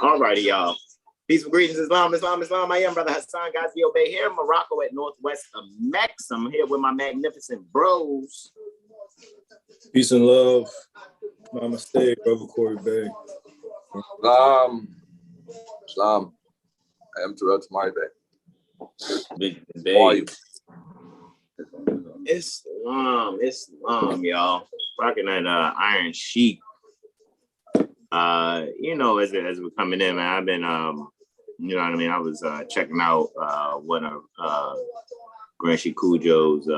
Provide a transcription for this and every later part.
All righty, y'all. Peaceful greetings, Islam. I am Brother Hasan Ghaziel Bey here in Morocco at northwest of Mex. I'm here with my magnificent bros. Peace and love. Namaste, Brother Corey Bey. Islam. I am Terrell Tamari Bey. How are you? Islam, y'all. Rocking that Iron Sheik. As we're coming in, man, I've been, you know what I mean? I was checking out one of Grand Sheik Kujo's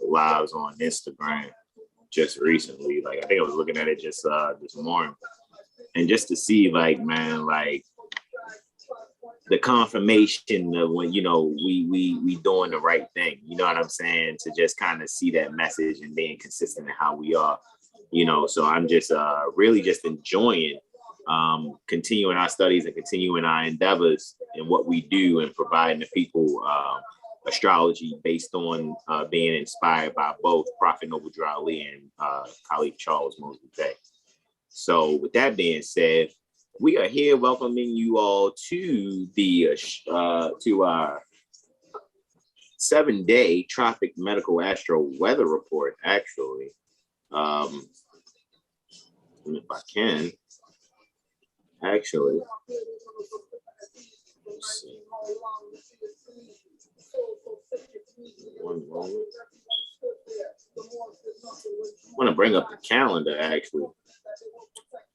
lives on Instagram just recently. Like, I think I was looking at it just this morning. And just to see, like, man, like, the confirmation of when, you know, we doing the right thing. You know what I'm saying? To just kind of see that message and being consistent in how we are. You know, so I'm just really just enjoying continuing our studies and continuing our endeavors in what we do and providing the people astrology based on being inspired by both Prophet Noble Drew Ali and Caliph Charles Mosley Bey. So with that being said, we are here welcoming you all to the to our 7-day Tropic Medical Astro Weather Report, actually. If I can, actually, let's see. One moment. I want to bring up the calendar, actually,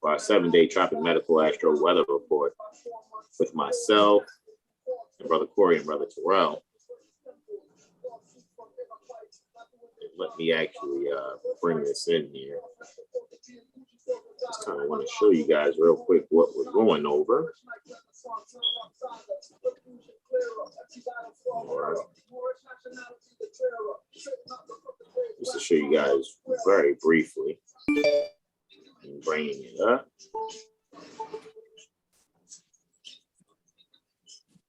for our 7-day Tropic Medical Astro Weather Report with myself and Brother Corey and Brother Terrell. Let me actually bring this in here. Just kind of want to show you guys real quick what we're going over. All right. Just to show you guys very briefly. I'm bringing it up.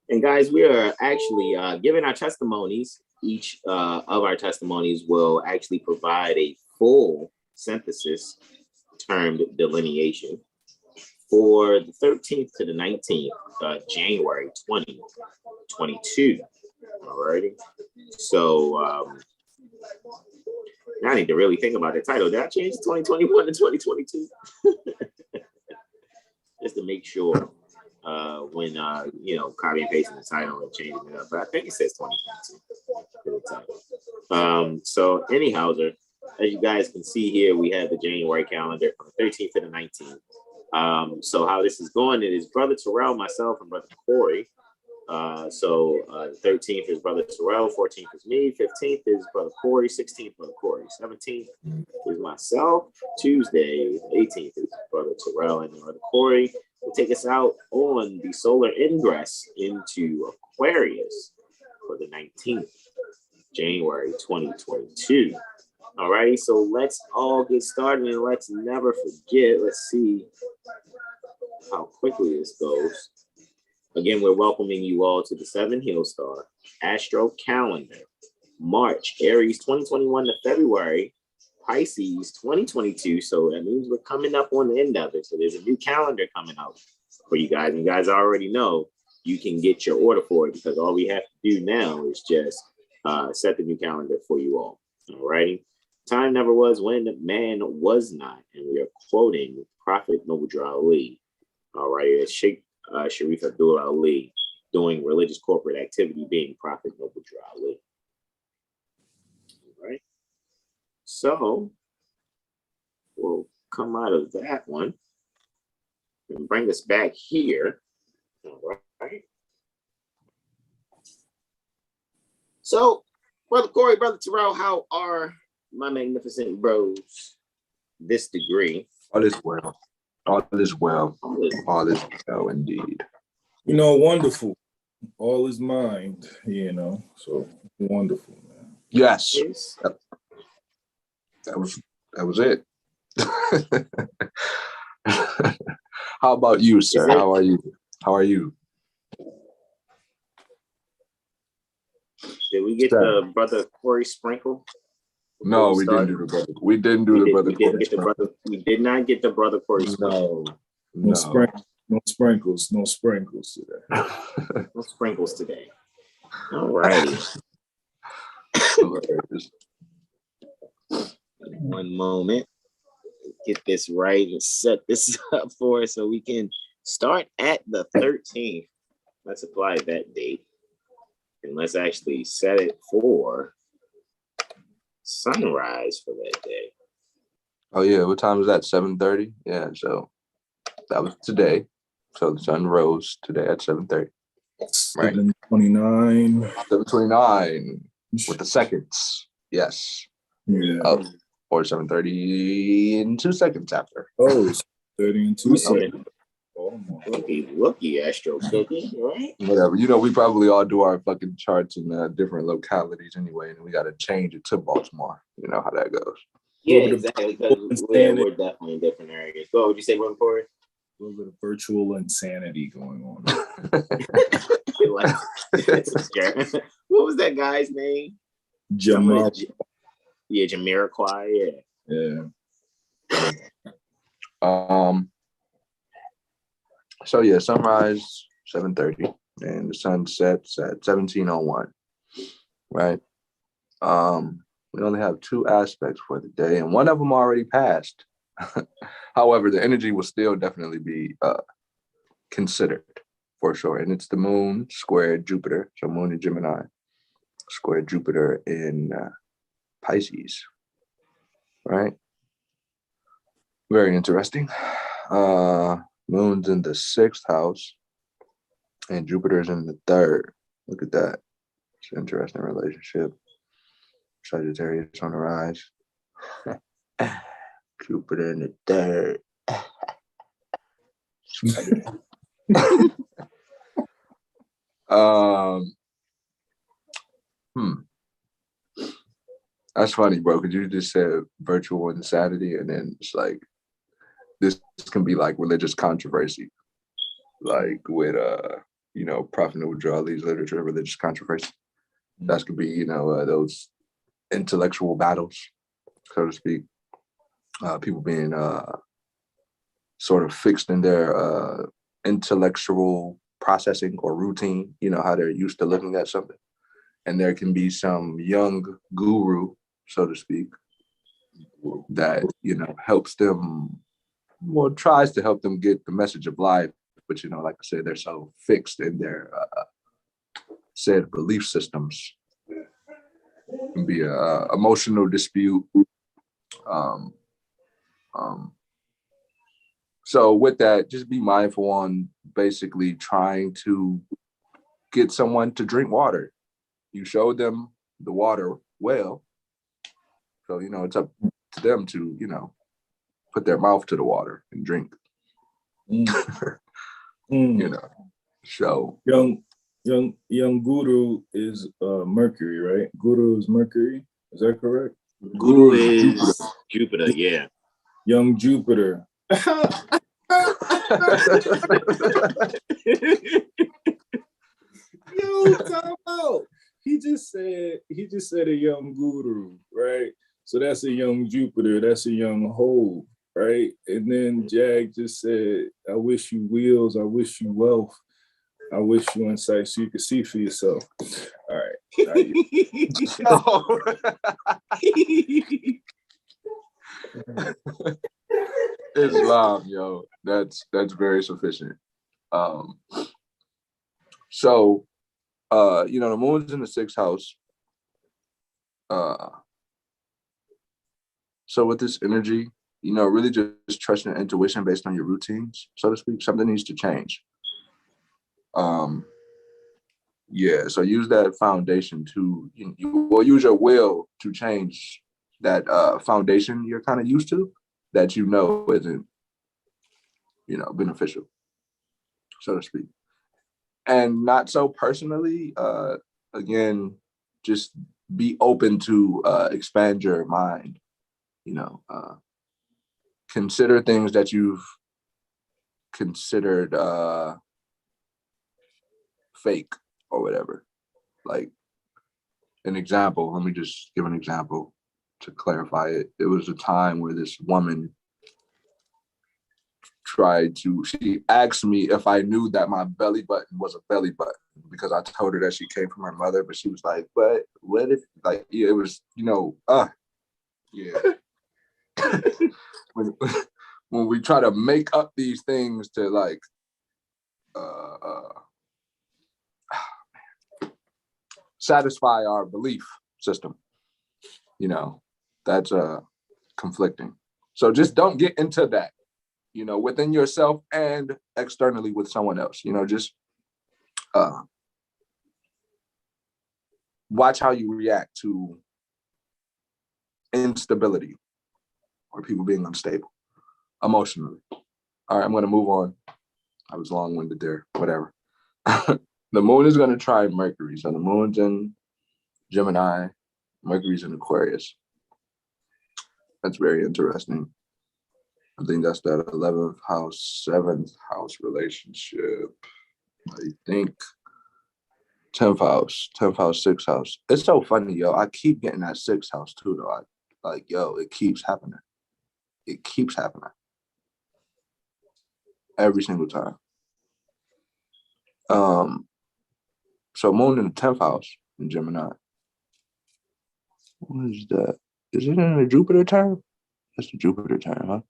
And guys, we are actually giving our testimonies. Each of our testimonies will actually provide a full synthesis termed delineation for the 13th to the 19th, January 2022. Alrighty. So now I need to really think about the title. Did I change 2021 to 2022? Just to make sure when copy and pasting the title and changing it up. But I think it says 2022 for the title. So anyhow, as you guys can see here, we have the January calendar from the 13th to the 19th. So how this is going, it is Brother Terrell, myself, and Brother Corey. So 13th is Brother Terrell, 14th is me, 15th is Brother Corey, 16th Brother Corey, 17th is myself, Tuesday, 18th is Brother Terrell and Brother Corey. Will take us out on the solar ingress into Aquarius for the 19th, January 2022. All right, so let's all get started and let's never forget. Let's see how quickly this goes. Again, we're welcoming you all to the 7 Hill Star Astro Calendar, March, Aries 2021 to February, Pisces 2022. So that means we're coming up on the end of it. So there's a new calendar coming out for you guys. And you guys already know you can get your order for it because all we have to do now is just set the new calendar for you all. All righty. Time never was when man was not. And we are quoting Prophet Noble Drew Ali. All right. It's Sheikh Sharif Abdul Ali doing religious corporate activity being Prophet Noble Drew Ali. All right. So we'll come out of that one and bring us back here. All right. So, Brother Corey, Brother Terrell, how are my magnificent bros this degree? All is well. All is well. All is well indeed. You know, wonderful. All is mind, you know, so wonderful, man. Yes. That was it. How about you, sir? How are you? How are you? Did we get the Brother Corey sprinkle? No, we didn't do the brother. We didn't do the brother Corey. We did not get the Brother Corey sprinkle. No. No sprinkles. No sprinkles today. No sprinkles today. All righty. One moment. Get this right and set this up for us so we can start at the 13th. Let's apply that date. And let's actually set it for sunrise for that day. Oh yeah, what time is that? 7:30? Yeah, so that was today. So the sun rose today at 7:30. Right. 7:29. 7:29 with the seconds. Yes. Yeah. Or 7:30 in 2 seconds after. Oh, 30 and 2 seconds. Looky, Astro Cookie, right? Whatever. You know, we probably all do our fucking charts in different localities anyway, and we got to change it to Baltimore. You know how that goes. Yeah, exactly. Because we're definitely in different areas. Go, would you say, Brother Corey? A little bit of virtual insanity going on. What was that guy's name? Jamal. Yeah, Jamiroquai. Yeah. So yeah, sunrise 7:30 and the sun sets at 17:01. Right. We only have 2 aspects for the day, and one of them already passed. However, the energy will still definitely be considered for sure. And it's the moon squared Jupiter. So moon in Gemini, squared Jupiter in Pisces. Right? Very interesting. Moon's in the 6th house and Jupiter's in the 3rd. Look at that. It's an interesting relationship. Sagittarius on the rise. Jupiter in the 3rd. That's funny, bro, because you just said virtual insanity, and then it's like this can be like religious controversy, like with Prophet Noah Ali's literature, religious controversy. That could be, those intellectual battles, so to speak. People being sort of fixed in their intellectual processing or routine, how they're used to looking at something. And there can be some young guru, so to speak, that, helps them, tries to help them get the message of life. But, like I said, they're so fixed in their said belief systems. It can be a emotional dispute. So with that, just be mindful on basically trying to get someone to drink water. You show them the water well. So, it's up to them to, put their mouth to the water and drink. So young guru is Mercury, right? Guru is Mercury. Is that correct? Guru is Jupiter, yeah. Young Jupiter. Yo, time out. He just said a young guru, right? So that's a young Jupiter, that's a young hole, right? And then Jag just said, I wish you wheels, I wish you wealth, I wish you insight so you can see for yourself. All right. Islam, yo, that's very sufficient. So the moon's in the 6th house. So with this energy, really just trust your intuition based on your routines, so to speak. Something needs to change. So use that foundation to, use your will to change that foundation you're kind of used to, that isn't, beneficial, so to speak. And not so personally, again, just be open to expand your mind, consider things that you've considered fake or whatever. Like an example, let me just give an example to clarify it. It was a time where this woman she asked me if I knew that my belly button was a belly button, because I told her that she came from her mother, but she was like, but what if, like, yeah, it was, yeah. when we try to make up these things to like, satisfy our belief system, that's conflicting. So just don't get into that, within yourself and externally with someone else. Just watch how you react to instability or people being unstable emotionally. All right, I'm going to move on. I was long-winded there, whatever. The moon is going to try Mercury. So the moon's in Gemini, Mercury's in Aquarius. That's very interesting. I think that's that 11th house, 7th house relationship. I think 10th house, 6th house. It's so funny, yo. I keep getting that 6th house too, though. It keeps happening. It keeps happening. Every single time. So moon in the 10th house in Gemini. What is that? Is it in the Jupiter term? That's the Jupiter term, huh?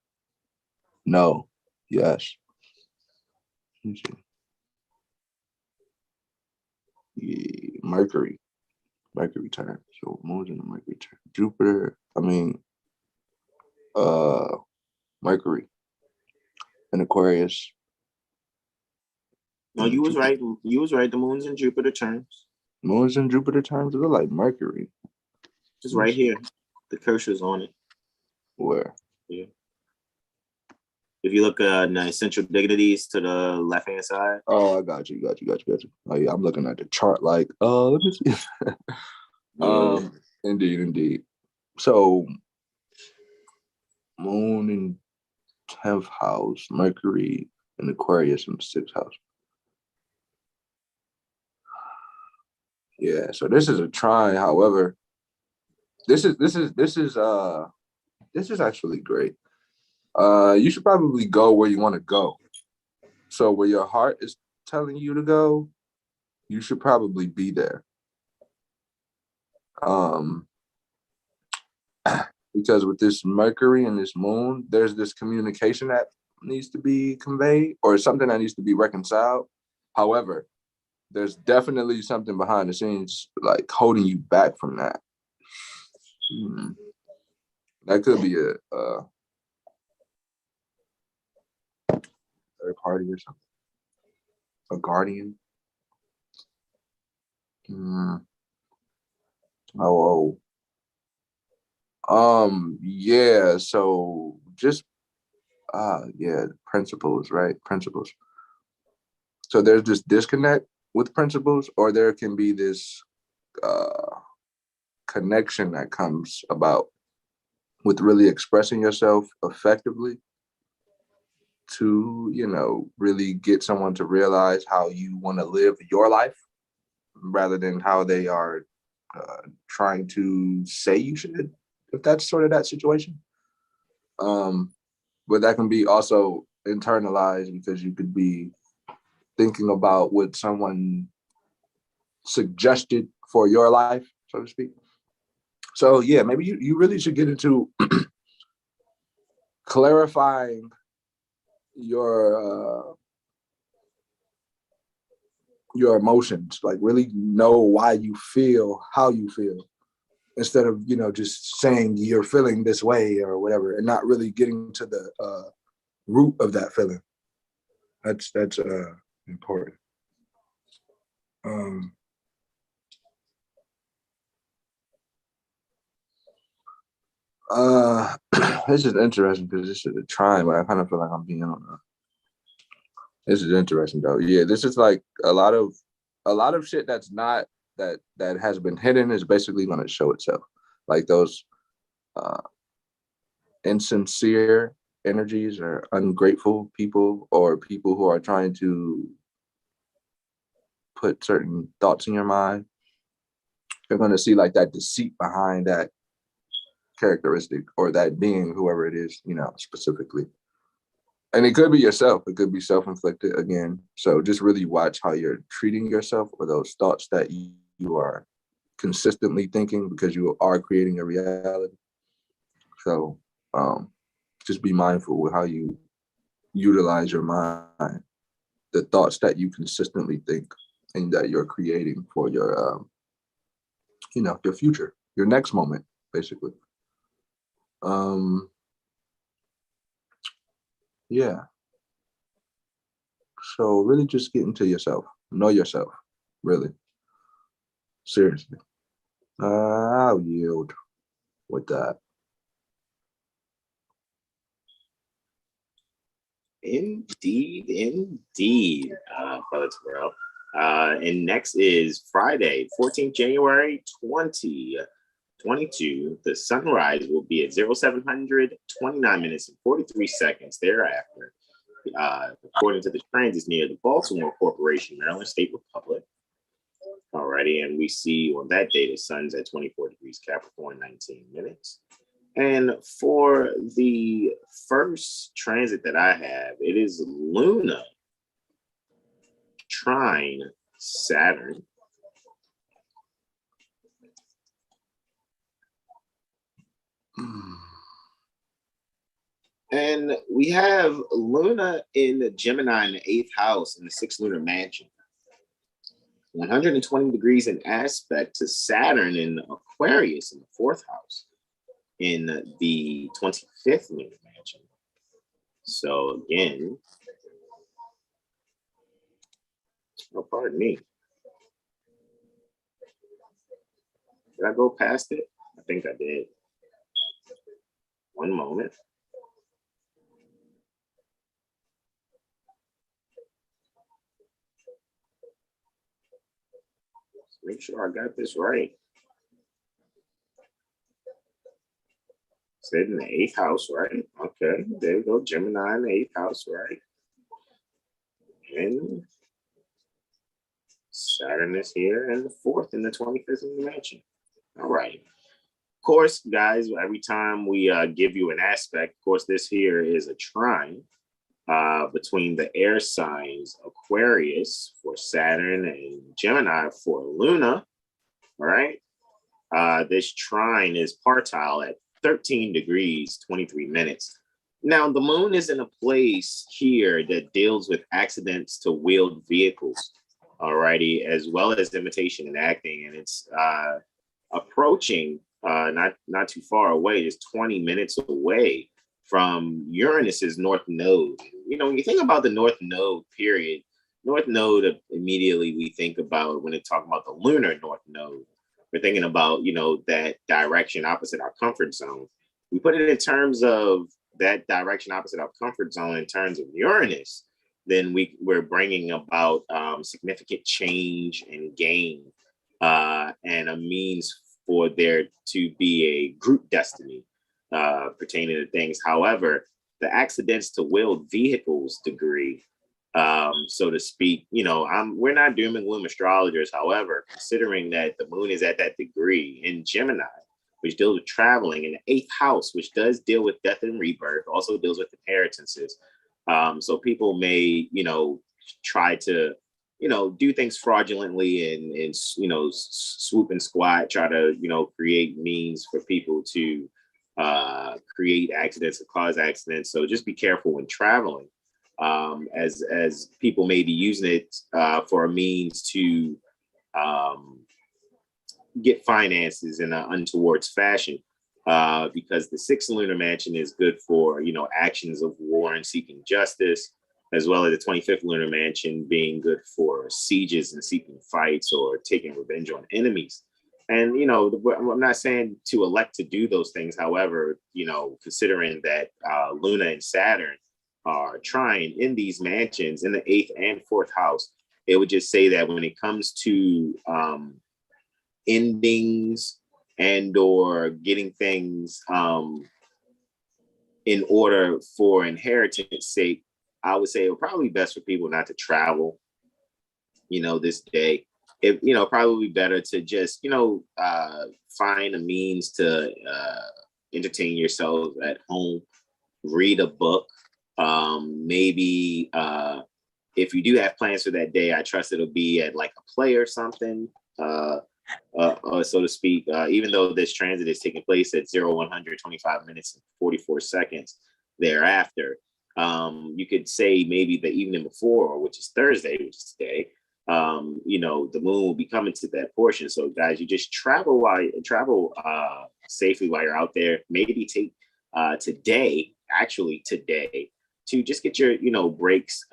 No. Yes. Let me see. Yeah, Mercury term. So moon's in the Mercury term. Jupiter, Mercury in Aquarius. No, you was right. You was right. The moon's in Jupiter terms. Moon's in Jupiter terms. It look like Mercury. Just right here. The cursor's on it. Where? Yeah. If you look at essential dignities to the left-hand side. Oh, I got you. Oh yeah, I'm looking at the chart like, let me see. Yeah. Indeed. So moon in 10th house, Mercury in Aquarius in the 6th house. Yeah, so this is a trine. However, this is actually great. You should probably go where you want to go. So where your heart is telling you to go, you should probably be there. Because with this Mercury and this moon, there's this communication that needs to be conveyed or something that needs to be reconciled. However, there's definitely something behind the scenes like holding you back from that. That could be a third party or something. A guardian. Yeah, so just principles, right? Principles. So there's this disconnect with principles, or there can be this connection that comes about with really expressing yourself effectively to, really get someone to realize how you want to live your life rather than how they are trying to say you should, if that's sort of that situation. But that can be also internalized because you could be thinking about what someone suggested for your life, so to speak. So yeah, maybe you really should get into clarifying your emotions, like really know why you feel how you feel, instead of just saying you're feeling this way or whatever, and not really getting to the root of that feeling. That's important. This is interesting because this is a trine, but I kind of feel like I'm being on this is interesting though. Yeah, this is like a lot of shit that's not that has been hidden is basically going to show itself. Like those insincere energies or ungrateful people, or people who are trying to put certain thoughts in your mind. You're going to see like that deceit behind that characteristic or that being, whoever it is, specifically. And it could be yourself. It could be self-inflicted again. So just really watch how you're treating yourself, or those thoughts that you are consistently thinking, because you are creating a reality. So just be mindful with how you utilize your mind, the thoughts that you consistently think and that you're creating for your, your future, your next moment, basically. Yeah. So really just get into yourself, know yourself, really. Seriously. I'll yield with that. Indeed, Brother Terrell. And next is Friday, 14th January 2022. The sunrise will be at 0700, 29 minutes and 43 seconds thereafter. According to the transits near the Baltimore Corporation, Maryland State Republic. Alrighty, and we see on that day the sun's at 24 degrees Capricorn, 19 minutes. And for the first transit that I have, it is Luna trine Saturn. And we have Luna in Gemini in the 8th house in the 6th lunar mansion. 120 degrees in aspect to Saturn in Aquarius in the 4th house in the 25th lunar mansion. So again, oh, pardon me. Did I go past it? I think I did. One moment. Let's make sure I got this right. Said in the 8th house, right? Okay, there we go. Gemini in the 8th house, right? And Saturn is here, and the 4th in the 25th dimension. All right. Of course, guys, every time we give you an aspect, of course, this here is a trine between the air signs Aquarius for Saturn and Gemini for Luna. All right. This trine is partile at 13 degrees, 23 minutes. Now, the moon is in a place here that deals with accidents to wheeled vehicles, alrighty, as well as imitation and acting. And it's approaching, not too far away, just 20 minutes away from Uranus's north node. You know, when you think about the north node period, north node, immediately we think about when they talk about the lunar north node. We're thinking about, you know, that direction opposite our comfort zone. We put it in terms of that direction opposite our comfort zone in terms of Uranus, then we're bringing about significant change and gain and a means for there to be a group destiny pertaining to things. However, the accidents to wheeled vehicles degree, so to speak, you know, we're not doom and gloom astrologers. However, considering that the moon is at that degree in Gemini, which deals with traveling, in the 8th house, which does deal with death and rebirth, also deals with inheritances. So people may, you know, try to, you know, do things fraudulently and you know, swoop and squat, try to, you know, create means for people to create accidents or cause accidents. So just be careful when traveling. As people may be using it for a means to get finances in an untoward fashion, because the 6th lunar mansion is good for, you know, actions of war and seeking justice, as well as the 25th lunar mansion being good for sieges and seeking fights or taking revenge on enemies. And, you know, I'm not saying to elect to do those things. However, you know, considering that Luna and Saturn are trying in these mansions in the 8th and 4th house, it would just say that when it comes to endings and or getting things in order for inheritance sake, I would say it would probably be best for people not to travel, you know, this day. It, you know, probably better to just, you know, find a means to entertain yourselves at home, read a book, Maybe if you do have plans for that day, I trust it'll be at like a play or something, so to speak. Even though this transit is taking place at 125 minutes and 44 seconds thereafter, you could say maybe the evening before, which is Thursday, which is today. The moon will be coming to that portion. So guys, you just travel safely while you're out there. Maybe take today to just get your brakes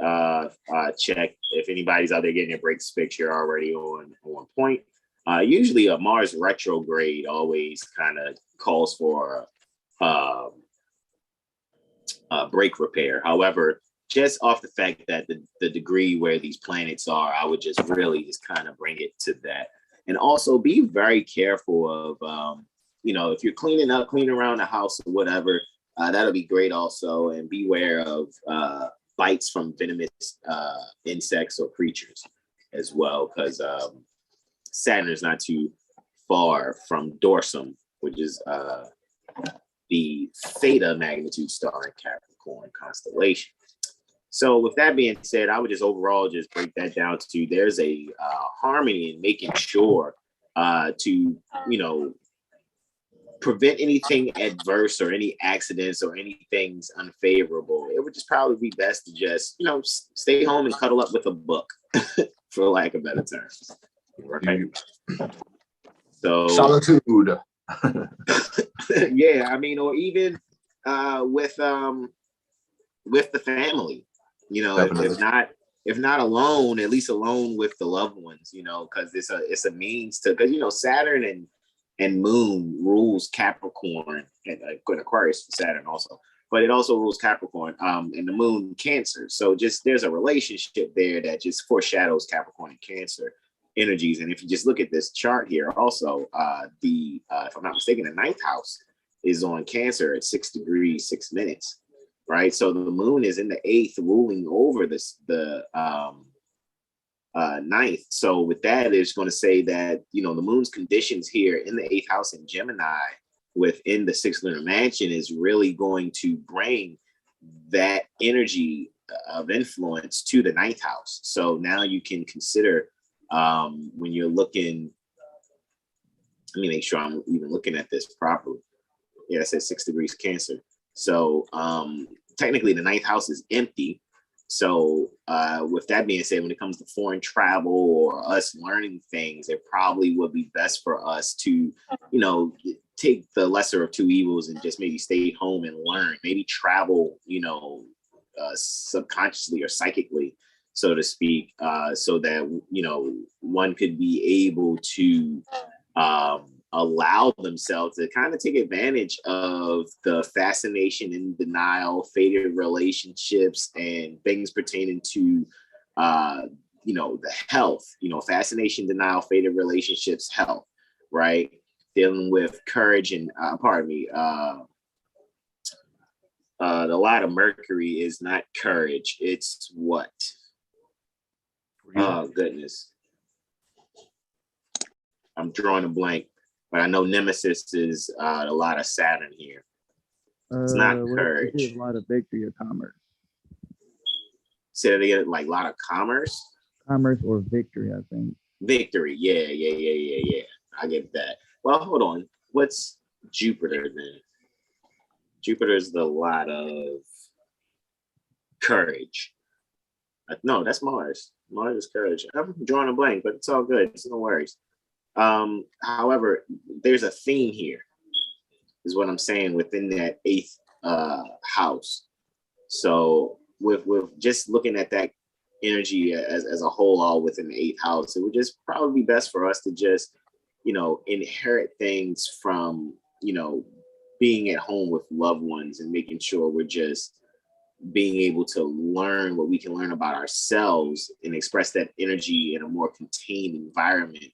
checked. If anybody's out there getting your brakes fixed, you're already on point. Usually a Mars retrograde always kind of calls for brake repair. However, just off the fact that the degree where these planets are, I would just really just kind of bring it to that. And also be very careful of, if you're cleaning around the house or whatever, that'll be great also. And beware of bites from venomous insects or creatures as well, because Saturn is not too far from Dorsum, which is the Theta magnitude star in Capricorn constellation. So with that being said, I would just overall just break that down to there's a harmony in making sure to, prevent anything adverse or any accidents or anything's unfavorable. It would just probably be best to just, stay home and cuddle up with a book, for lack of better terms. Right? So solitude. Yeah, I mean, or even with the family, if not alone, at least alone with the loved ones, because it's a means to, because Saturn and Moon rules Capricorn and Aquarius, Saturn also, but it also rules Capricorn, and the Moon Cancer. So just there's a relationship there that just foreshadows Capricorn and Cancer energies. And if you just look at this chart here, also if I'm not mistaken, the 9th house is on Cancer at 6 degrees 6 minutes, right? So the Moon is in the 8th, ruling over the 9th. So with that, it's going to say that the Moon's conditions here in the 8th house in Gemini within the 6th lunar mansion is really going to bring that energy of influence to the 9th house. So now you can consider when you're looking, let me make sure I'm even looking at this properly. Yeah, it says 6 degrees Cancer. So technically the 9th house is empty. So with that being said, when it comes to foreign travel or us learning things, it probably would be best for us to, take the lesser of two evils and just maybe stay home and learn, maybe travel, subconsciously or psychically, so to speak, so that, one could be able to allow themselves to kind of take advantage of the fascination and denial, fated relationships, and things pertaining to, the health, fascination, denial, fated relationships, health, right? Dealing with courage and, the light of Mercury is not courage. It's what? Oh, goodness. I'm drawing a blank. But I know Nemesis is a lot of Saturn here. It's not courage. It's a lot of victory or commerce. Say that again, like a lot of commerce? Commerce or victory, I think. Victory, yeah. I get that. Well, hold on. What's Jupiter then? Jupiter's the lot of courage. No, that's Mars. Mars is courage. I'm drawing a blank, but it's all good. It's no worries. However, there's a theme here, is what I'm saying, within that 8th house. So with just looking at that energy as a whole, all within the 8th house, it would just probably be best for us to just, inherit things from, being at home with loved ones and making sure we're just being able to learn what we can learn about ourselves and express that energy in a more contained environment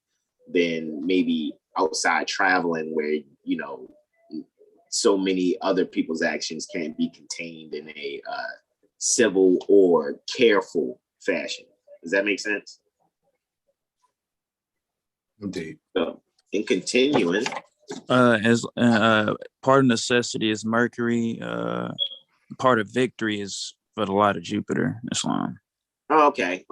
than maybe outside traveling where, so many other people's actions can't be contained in a civil or careful fashion. Does that make sense? Indeed. So, in continuing, as part of necessity is Mercury. Part of victory is but a lot of Jupiter in Islam. Oh, okay.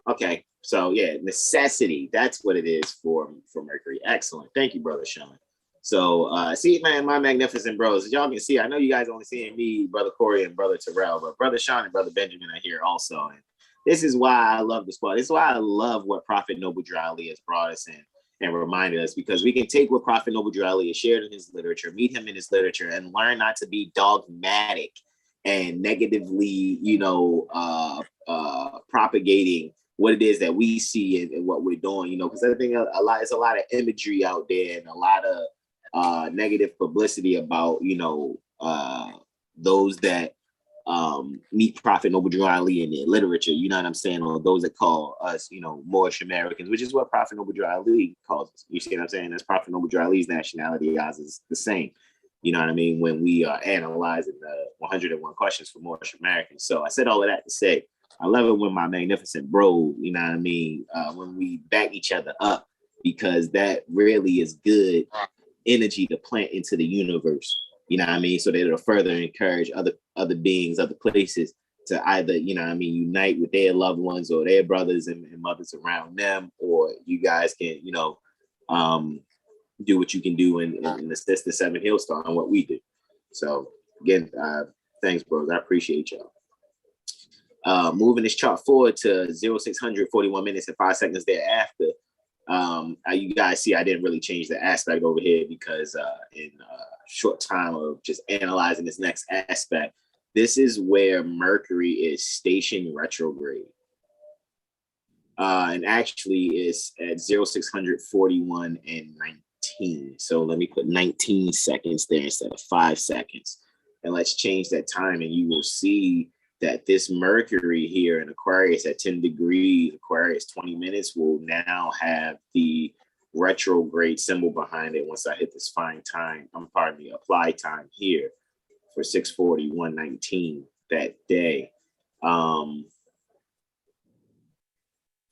So yeah, necessity. That's what it is for Mercury. Excellent. Thank you, Brother Sean. So see, man, my magnificent bros. As y'all can see, I know you guys only seeing me, Brother Corey, and Brother Terrell, but Brother Sean and Brother Benjamin are here also. And this is why I love this spot. This is why I love what Prophet Noble Drew Ali has brought us in and reminded us, because we can take what Prophet Noble Drew Ali has shared in his literature, meet him in his literature, and learn not to be dogmatic and negatively, propagating what it is that we see and what we're doing, because I think it's a lot of imagery out there and a lot of negative publicity about, those that meet Prophet Noble Drew Ali in their literature, you know what I'm saying, or those that call us, Moorish Americans, which is what Prophet Noble Drew Ali calls us. You see what I'm saying? That's Prophet Noble Drew Ali's nationality. Ours is the same. You know what I mean? When we are analyzing the 101 questions for Moorish Americans. So I said all of that to say, I love it when my magnificent bro, you know what I mean, when we back each other up, because that really is good energy to plant into the universe, you know what I mean, so that it'll further encourage other beings, other places to either, unite with their loved ones or their brothers and mothers around them, or you guys can, do what you can do and assist the Seven Hill Star on what we do. So again, thanks, bros. I appreciate y'all. Moving this chart forward to 0600, 41 minutes and 5 seconds thereafter. You guys see I didn't really change the aspect over here because in a short time of just analyzing this next aspect, this is where Mercury is stationed retrograde. And actually it's at 0600, 41 and 19. So let me put 19 seconds there instead of 5 seconds. And let's change that time, and you will see that this Mercury here in Aquarius at 10 degrees, Aquarius 20 minutes, will now have the retrograde symbol behind it once I hit this apply time here for 6:41:19 that day,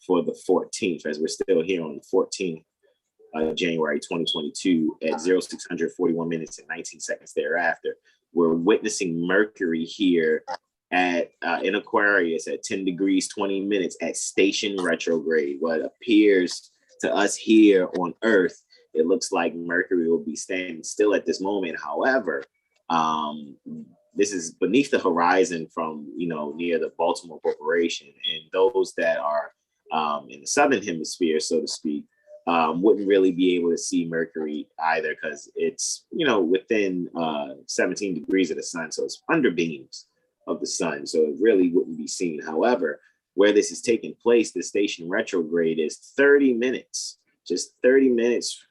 for the 14th, as we're still here on the 14th January 2022 at 0600, 41 minutes and 19 seconds thereafter. We're witnessing Mercury here at in Aquarius at 10 degrees 20 minutes at station retrograde. What appears to us here on Earth, it looks like Mercury will be standing still at this moment. However, this is beneath the horizon from near the Baltimore Corporation, and those that are in the southern hemisphere, so to speak, wouldn't really be able to see Mercury either, because it's within 17 degrees of the sun, so it's under beams of the sun, so it really wouldn't be seen. However, where this is taking place, the station retrograde is 30 minutes, just 30 minutes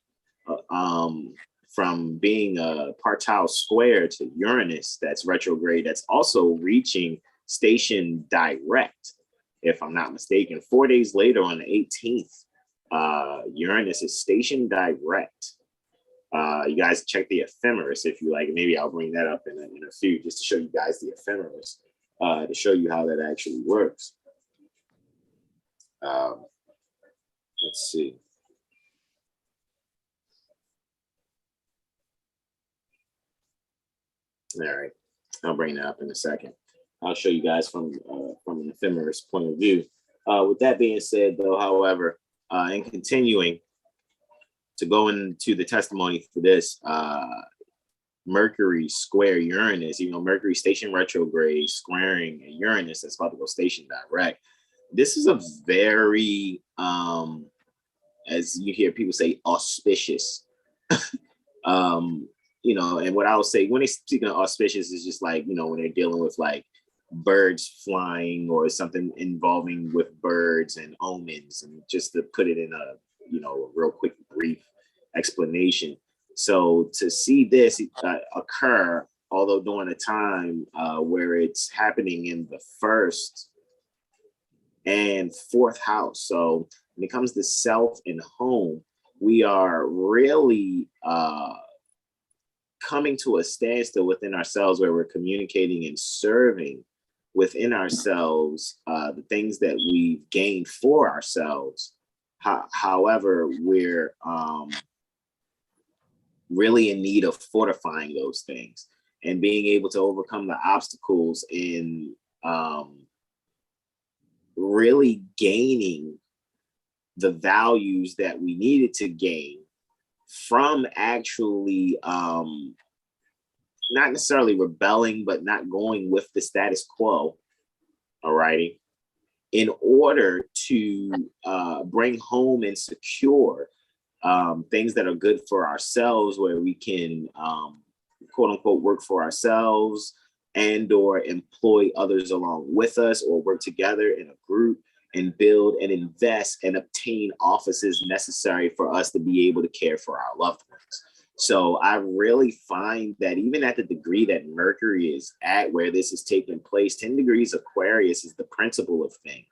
from being a partile square to Uranus that's retrograde, that's also reaching station direct, if I'm not mistaken. 4 days later on the 18th, Uranus is station direct. You guys check the ephemeris if you like. Maybe I'll bring that up in a few, just to show you guys the ephemeris, to show you how that actually works. Let's see. All right, I'll bring that up in a second. I'll show you guys from an ephemeris point of view. With that being said, though, however, and continuing to go into the testimony for this, Mercury square Uranus, Mercury station retrograde squaring Uranus that's about to go station direct. This is a very, as you hear people say, auspicious. And what I would say when they speak of auspicious is just like, when they're dealing with like birds flying or something involving with birds and omens, and just to put it in a real quick brief explanation. So to see this occur, although during a time where it's happening in the first and fourth house. So when it comes to self and home, we are really coming to a standstill within ourselves, where we're communicating and serving within ourselves the things that we've gained for ourselves. However, we're really in need of fortifying those things and being able to overcome the obstacles in really gaining the values that we needed to gain from actually not necessarily rebelling, but not going with the status quo, all righty, in order to bring home and secure things that are good for ourselves, where we can quote unquote work for ourselves and or employ others along with us, or work together in a group and build and invest and obtain offices necessary for us to be able to care for our loved ones. So I really find that even at the degree that Mercury is at, where this is taking place, 10 degrees Aquarius is the principle of things.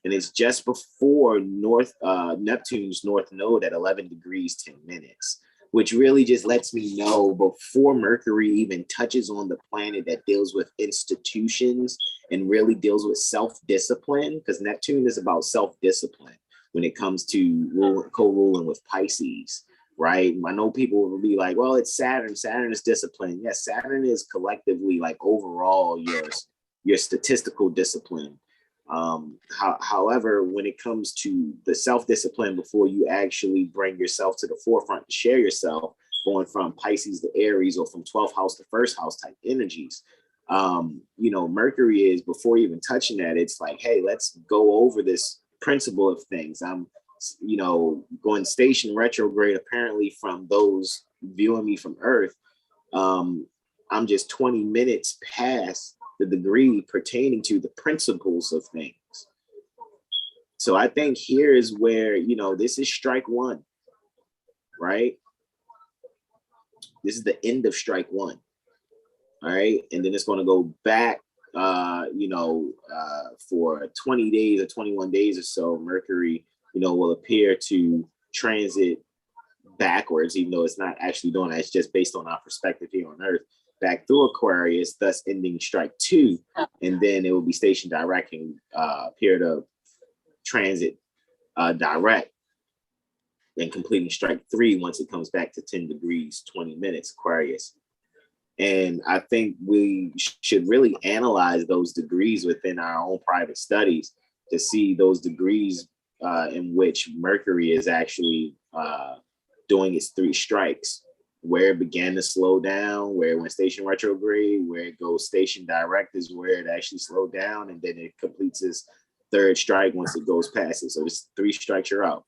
And it's just before Neptune's north node at 11 degrees, 10 minutes, which really just lets me know before Mercury even touches on the planet that deals with institutions and really deals with self-discipline, because Neptune is about self-discipline when it comes to co-ruling with Pisces, right? I know people will be like, well, it's Saturn. Saturn is discipline. Yes, Saturn is collectively, like, overall your statistical discipline. However, when it comes to the self-discipline, before you actually bring yourself to the forefront to share yourself, going from Pisces to Aries or from 12th house to first house type energies, Mercury is, before even touching that, it's like, hey, let's go over this principle of things. I'm going station retrograde, apparently, from those viewing me from Earth. I'm just 20 minutes past the degree pertaining to the principles of things. So I think here is where, this is strike one, right? This is the end of strike one, all right? And then it's going to go back, for 20 days or 21 days or so. Mercury, will appear to transit backwards, even though it's not actually doing that. It's just based on our perspective here on Earth, back through Aquarius, thus ending strike two. And then it will be stationed direct and appear to transit direct and completing strike three once it comes back to 10 degrees, 20 minutes Aquarius. And I think we should really analyze those degrees within our own private studies to see those degrees in which Mercury is actually doing its three strikes, where it began to slow down, where it went station retrograde, where it goes station direct is where it actually slowed down, and then it completes its third strike once it goes past it. So it's three strikes, you're out.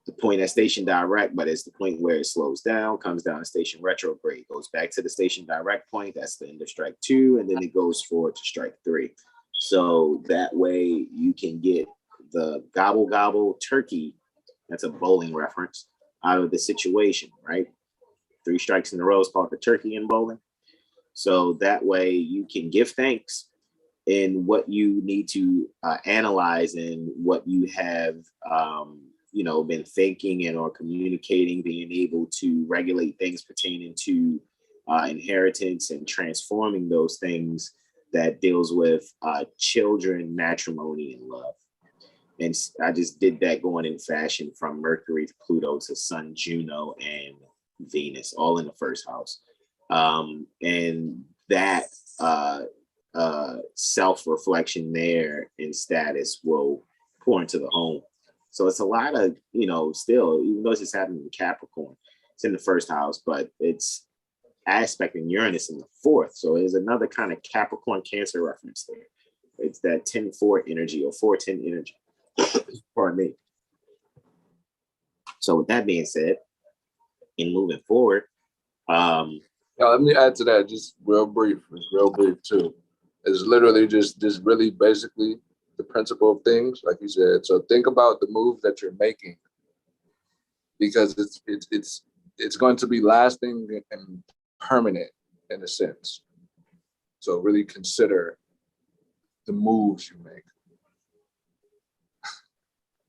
The point at station direct, but it's the point where it slows down, comes down to station retrograde, goes back to the station direct point. That's the end of strike two, and then it goes forward to strike three. So that way you can get the gobble gobble turkey, that's a bowling reference, out of the situation, right? Three strikes in a row is called the turkey in bowling. So that way you can give thanks in what you need to analyze and what you have been thinking and or communicating, being able to regulate things pertaining to inheritance and transforming those things that deals with children, matrimony, and love. And I just did that going in fashion from Mercury to Pluto to Sun, Juno, and Venus, all in the first house. And that self-reflection there in status will pour into the home. So it's a lot of, still, even though it's just happening in Capricorn, it's in the first house, but it's aspecting Uranus in the fourth. So there's another kind of Capricorn Cancer reference there. It's that 10-4 energy or 4-10 energy. Pardon me. So with that being said, in moving forward, now let me add to that, just real brief too. It's literally just really basically the principle of things, like you said. So think about the move that you're making, because it's going to be lasting and permanent in a sense. So really consider the moves you make.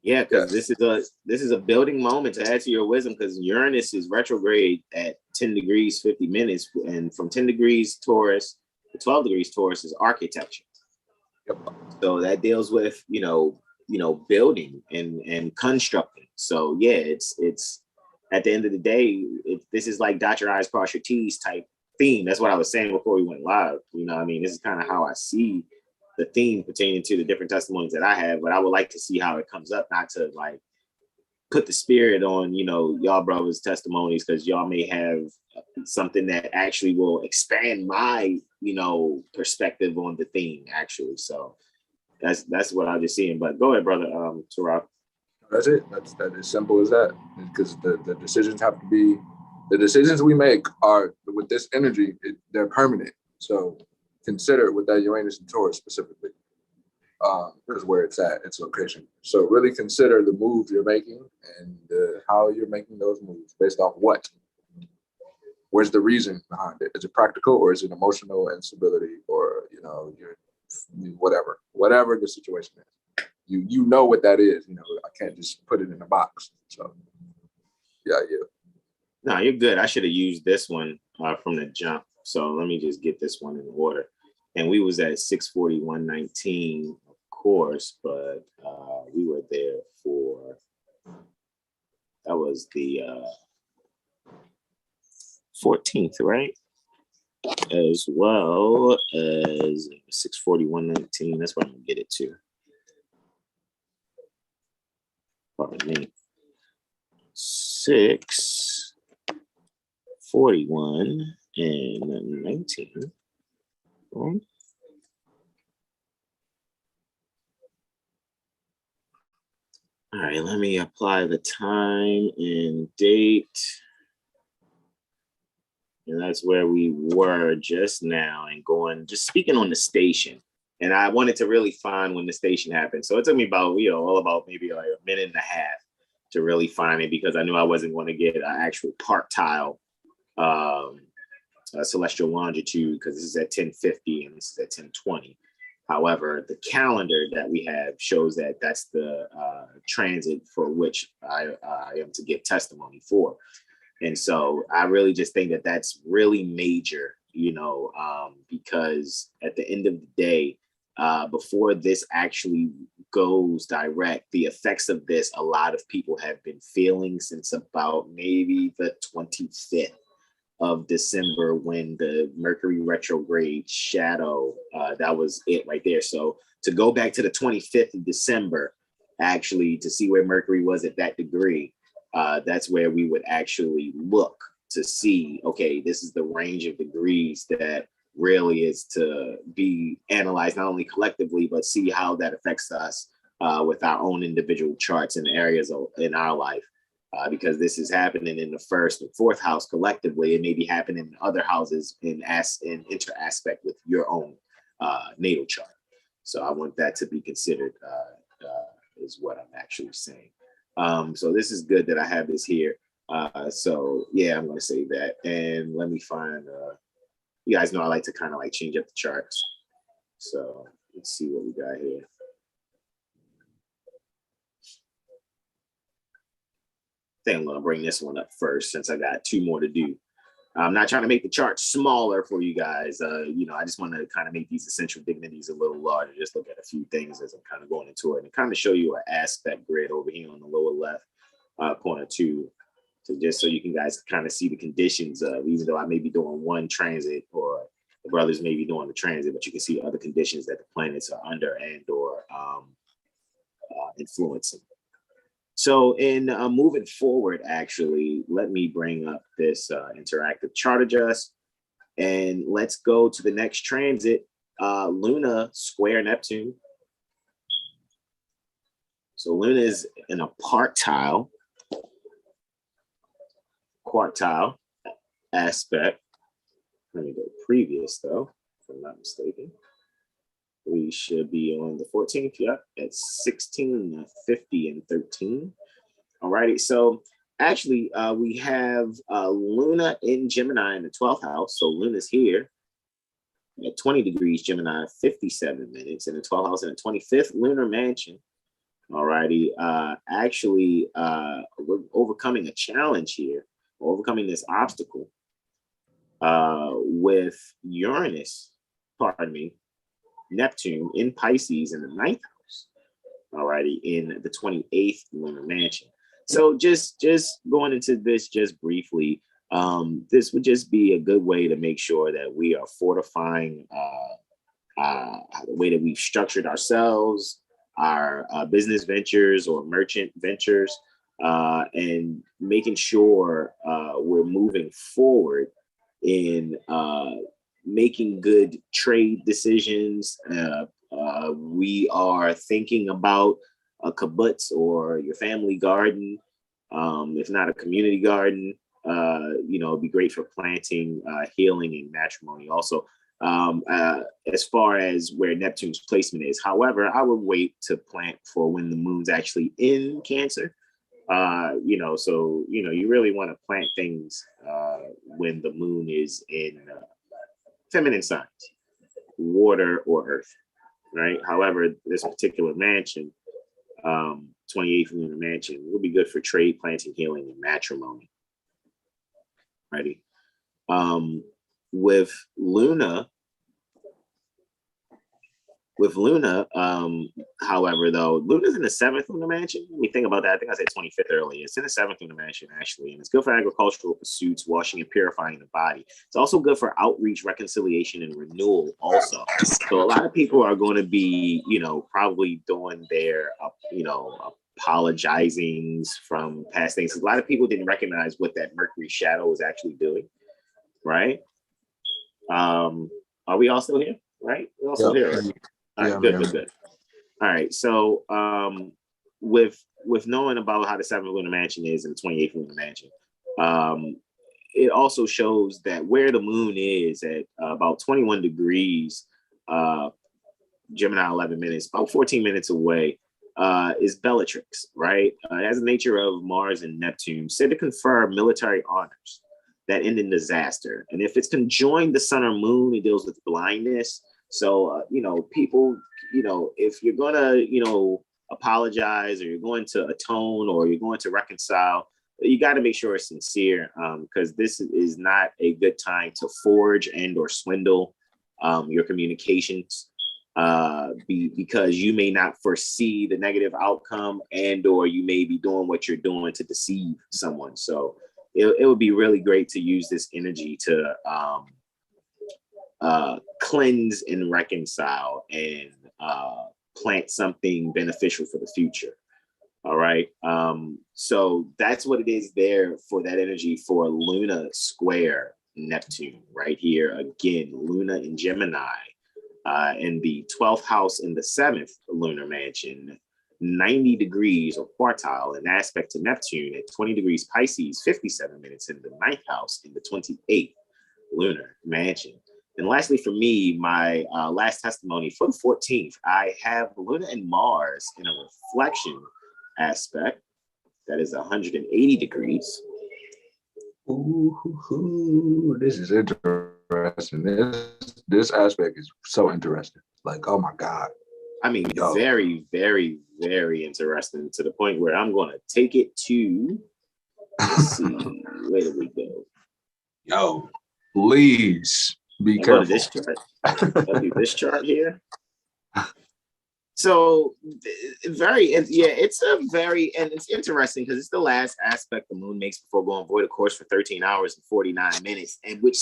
Yeah, because this is a building moment, to add to your wisdom, because Uranus is retrograde at 10 degrees 50 minutes, and from 10 degrees Taurus to 12 degrees Taurus is architecture. Yep. So that deals with building and constructing. So yeah, it's at the end of the day, this is like dot your I's, cross your T's type theme. That's what I was saying before we went live. This is kind of how I see the theme pertaining to the different testimonies that I have, but I would like to see how it comes up, not to like put the spirit on, you know, y'all brothers' testimonies, because y'all may have something that actually will expand my, you know, perspective on the theme actually. So that's what I'm just seeing. But go ahead, brother, Terrell. That's it. That's as simple as that. Because the decisions have to be, the decisions we make are with this energy, they're permanent. So consider with that Uranus and Taurus specifically, because where it's at, its location. So really consider the moves you're making and how you're making those moves based off what. Where's the reason behind it? Is it practical, or is it emotional instability, or you know, whatever the situation is. You know what that is. You know, I can't just put it in a box. So yeah. No, you're good. I should have used this one from the jump. So let me just get this one in order. And we was at 641.19, of course, but we were there for, that was the 14th, right? As well as 641.19. That's what I'm gonna get it to. Pardon me. 641 and 19. All right, let me apply the time and date. And that's where we were just now, and just speaking on the station. And I wanted to really find when the station happened. So it took me about, all about maybe like a minute and a half to really find it, because I knew I wasn't going to get an actual partile celestial longitude, because this is at 1050 and this is at 1020. However, the calendar that we have shows that that's the transit for which I am to give testimony for. And so I really just think that that's really major, because at the end of the day, before this actually goes direct, the effects of this, a lot of people have been feeling since about maybe the 25th of December, when the Mercury retrograde shadow, that was it right there. So to go back to the 25th of December, actually to see where Mercury was at that degree, that's where we would actually look to see, okay, this is the range of degrees that really is to be analyzed, not only collectively, but see how that affects us with our own individual charts and areas in our life. Because this is happening in the first and fourth house collectively. It may be happening in other houses in inter aspect with your own natal chart. So I want that to be considered, is what I'm actually saying. So this is good that I have this here. So yeah, I'm going to save that. And let me find, you guys know I like to kind of like change up the charts. So let's see what we got here. I think I'm going to bring this one up first, since I got two more to do. I'm not trying to make the chart smaller for you guys. I just want to kind of make these essential dignities a little larger, just look at a few things as I'm kind of going into it, and kind of show you an aspect grid over here on the lower left corner too, to just so you can guys kind of see the conditions of, even though I may be doing one transit, or the brothers may be doing the transit, but you can see other conditions that the planets are under and or influencing. So in moving forward, actually, let me bring up this interactive chart adjust, and let's go to the next transit, Luna square Neptune. So Luna is in a quartile aspect. Let me go previous though, if I'm not mistaken. We should be on the 14th, yep, at 16, 50, and 13. All righty, so actually we have Luna in Gemini in the 12th house. So Luna's here at 20 degrees Gemini, 57 minutes in the 12th house, in the 25th lunar mansion. All righty, actually we're overcoming a challenge here, overcoming this obstacle with Neptune in Pisces in the 9th house, alrighty, in the 28th lunar mansion. So just going into this just briefly, this would just be a good way to make sure that we are fortifying the way that we've structured ourselves, our business ventures or merchant ventures, and making sure we're moving forward in making good trade decisions. We are thinking about a kibbutz or your family garden, if not a community garden. It'd be great for planting, healing, and matrimony. Also, as far as where Neptune's placement is. However, I would wait to plant for when the moon's actually in Cancer. You really want to plant things when the moon is in feminine signs, water or earth, right? However, this particular mansion, 28th lunar mansion, will be good for trade, planting, healing, and matrimony. Righty. With Luna, however, though, Luna's in the 7th lunar mansion. Let me think about that. I think I said 25th earlier. It's in the 7th lunar mansion, actually, and it's good for agricultural pursuits, washing and purifying the body. It's also good for outreach, reconciliation, and renewal also. So a lot of people are going to be, probably doing their, apologizings from past things. A lot of people didn't recognize what that Mercury shadow was actually doing, right? Are we all still here? Right? We're all still here, right? All right, good. All right, so with knowing about how the 7th lunar mansion is and the 28th lunar mansion, it also shows that where the moon is at about 21 degrees, Gemini 11 minutes, about 14 minutes away, is Bellatrix, right? It has the nature of Mars and Neptune, said to confer military honors that end in disaster. And if it's conjoined the sun or moon, it deals with blindness. So, people, if you're going to, apologize, or you're going to atone, or you're going to reconcile, you got to make sure it's sincere, because this is not a good time to forge and or swindle your communications, because you may not foresee the negative outcome, and or you may be doing what you're doing to deceive someone. So it would be really great to use this energy to cleanse and reconcile and plant something beneficial for the future. All right. So that's what it is there for that energy for Luna square Neptune right here. Again, Luna in Gemini, in the 12th house in the 7th lunar mansion, 90 degrees or quartile in aspect to Neptune at 20 degrees Pisces, 57 minutes in the 9th house in the 28th lunar mansion. And lastly, for me, my last testimony for the 14th, I have Luna and Mars in a reflection aspect that is 180 degrees. Ooh, this is interesting. This aspect is so interesting. Like, oh my God. I mean, very, very, very interesting, to the point where I'm going to take it to, let's see, where did we go? Yo, please be careful. This chart. I'll do this chart here. So it's interesting because it's the last aspect the moon makes before going void, of course, for 13 hours and 49 minutes. And which,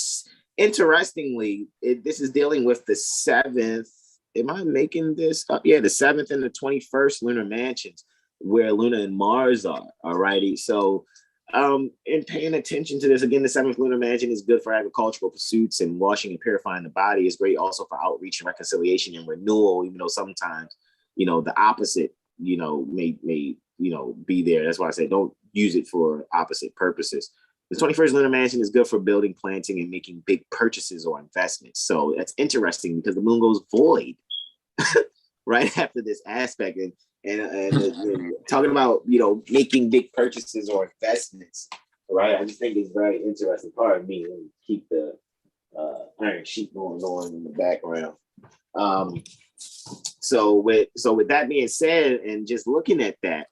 interestingly, this is dealing with the 7th. Am I making this up? Yeah, the 7th and the 21st lunar mansions where Luna and Mars are. All righty. So in paying attention to this, again, the 7th lunar mansion is good for agricultural pursuits and washing and purifying the body. Is great also for outreach and reconciliation and renewal, even though sometimes, the opposite, may be there. That's why I say don't use it for opposite purposes. The 21st lunar mansion is good for building, planting, and making big purchases or investments. So that's interesting because the moon goes void right after this aspect. And talking about, making big purchases or investments, right? I just think it's very interesting. Pardon me, let me keep the iron sheet going on in the background. So with that being said, and just looking at that,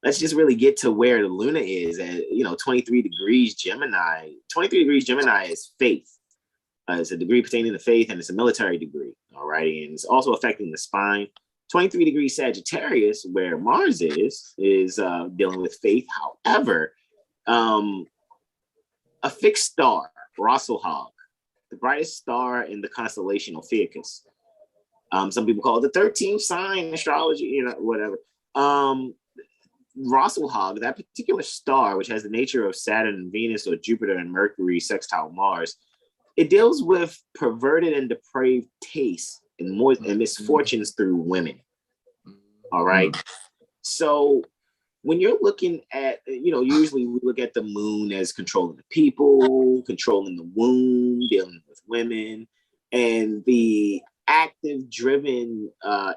let's just really get to where the Luna is at, 23 degrees Gemini. 23 degrees Gemini is faith. It's a degree pertaining to faith, and it's a military degree. All righty. And it's also affecting the spine. 23 degrees Sagittarius, where Mars is dealing with faith. However, a fixed star, Rosselhog, the brightest star in the constellation Ophiuchus. Some people call it the 13th sign in astrology, whatever. Rosselhog, that particular star, which has the nature of Saturn and Venus or Jupiter and Mercury sextile Mars, it deals with perverted and depraved tastes and misfortunes through women. All right. So when you're looking at, usually we look at the moon as controlling the people, controlling the womb, dealing with women, and the active, driven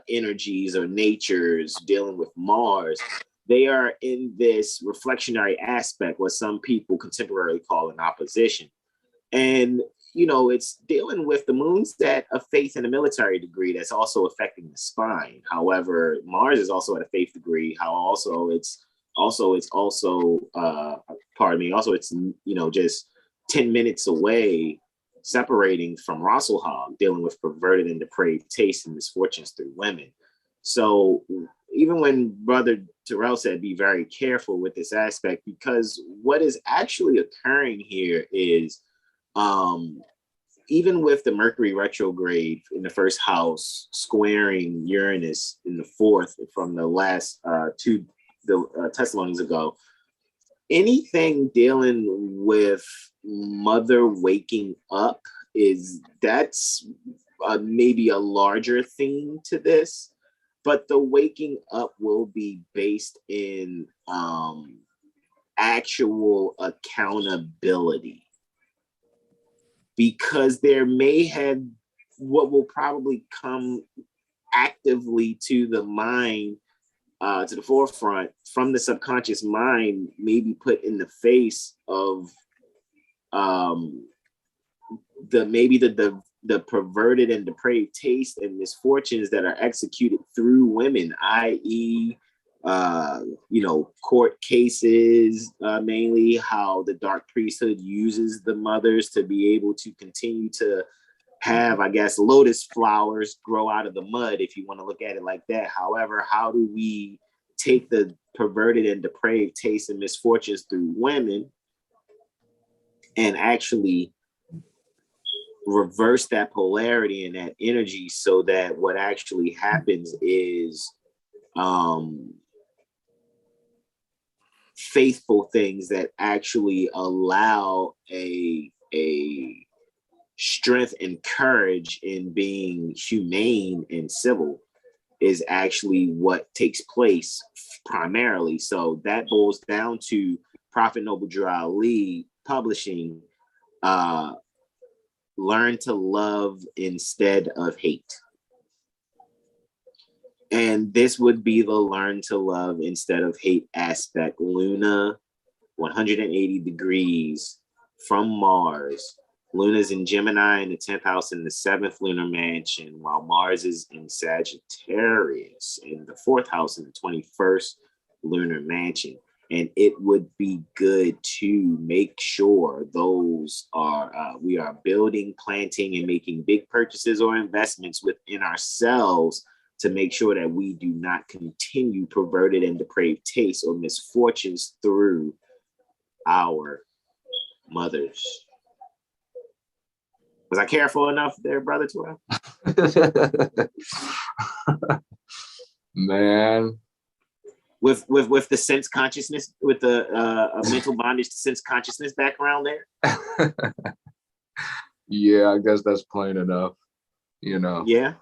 energies or natures dealing with Mars. They are in this reflectionary aspect, what some people contemporarily call an opposition. And, it's dealing with the moon's at a faith in a military degree that's also affecting the spine. However, Mars is also at a faith degree. It's just 10 minutes away, separating from Rosselhog, dealing with perverted and depraved taste and misfortunes through women. So even when Brother Terrell said be very careful with this aspect, because what is actually occurring here is even with the Mercury retrograde in the first house squaring Uranus in the fourth from the last two testimonies ago, anything dealing with mother waking up that's maybe a larger theme to this, but the waking up will be based in actual accountability, because there may have what will probably come actively to the mind, to the forefront from the subconscious mind, maybe put in the face of the perverted and depraved taste and misfortunes that are executed through women, i.e., court cases, mainly how the dark priesthood uses the mothers to be able to continue to have, I guess, lotus flowers grow out of the mud, if you want to look at it like that. However, how do we take the perverted and depraved taste and misfortunes through women and actually reverse that polarity and that energy, so that what actually happens is faithful things that actually allow a strength and courage in being humane and civil is actually what takes place primarily. So that boils down to Prophet Noble Drew Ali publishing Learn to Love Instead of Hate. And this would be the Learn to Love Instead of Hate aspect. Luna, 180 degrees from Mars. Luna's in Gemini in the 10th house in the 7th lunar mansion, while Mars is in Sagittarius in the 4th house in the 21st lunar mansion. And it would be good to make sure those are, we are building, planting, and making big purchases or investments within ourselves to make sure that we do not continue perverted and depraved tastes or misfortunes through our mothers. Was I careful enough there, Brother Terrell? Man. With the sense consciousness, with the mental bondage to sense consciousness background there? Yeah, I guess that's plain enough. Yeah.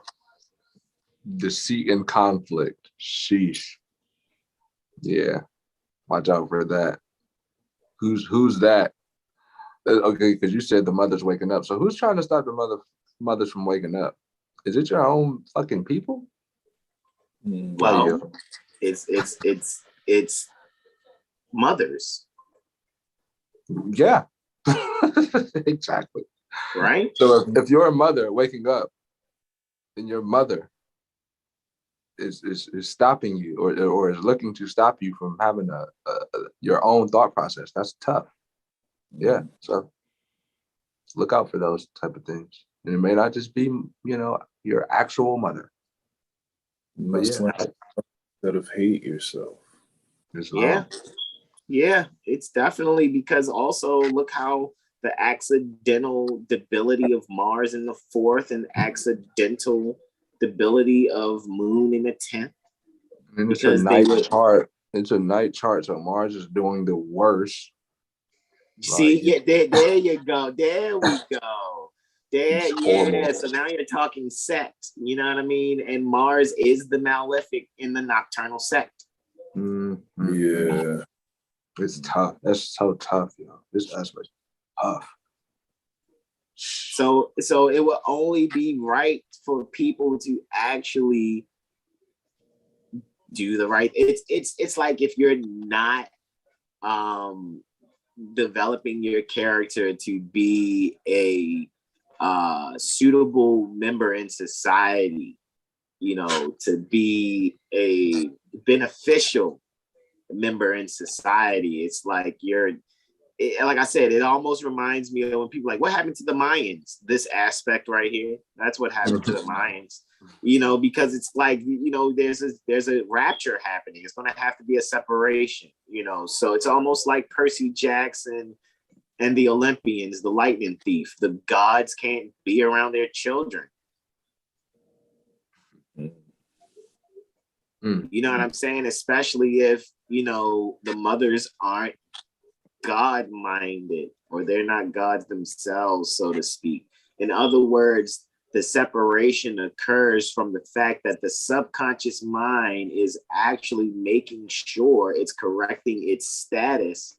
Deceit and conflict. Sheesh. Yeah. Watch out for that. Who's that? Okay, because you said the mother's waking up. So who's trying to stop the mothers from waking up? Is it your own fucking people? Well, it's mothers. Yeah. Exactly. Right? So if you're a mother waking up, then your mother is stopping you or is looking to stop you from having your own thought process. That's tough. Yeah. So look out for those type of things. And it may not just be, your actual mother. But Instead of hate yourself. Yeah. Yeah, it's definitely, because also look how the accidental debility of Mars in the 4th and accidental debility of Moon in the 10th. And it's a night chart. It's a night chart, so Mars is doing the worst. See, yeah, there you go. There we go. There, yeah. So now you're talking sect. You know what I mean? And Mars is the malefic in the nocturnal sect. Mm-hmm. Yeah. It's tough. That's so tough, yo. This aspect tough. So it will only be right for people to actually do the right. It's like if you're not developing your character to be a suitable member in society, you know, to be a beneficial member in society. It's like like I said, it almost reminds me of when people are like, what happened to the Mayans? This aspect right here, that's what happened to the Mayans. You know, because it's like, you know, there's a rapture happening. It's going to have to be a separation, you know. So it's almost like Percy Jackson and the Olympians, the lightning thief. The gods can't be around their children. You know what I'm saying? Especially if, you know, the mothers aren't God-minded, or they're not gods themselves, so to speak. In other words, the separation occurs from the fact that the subconscious mind is actually making sure it's correcting its status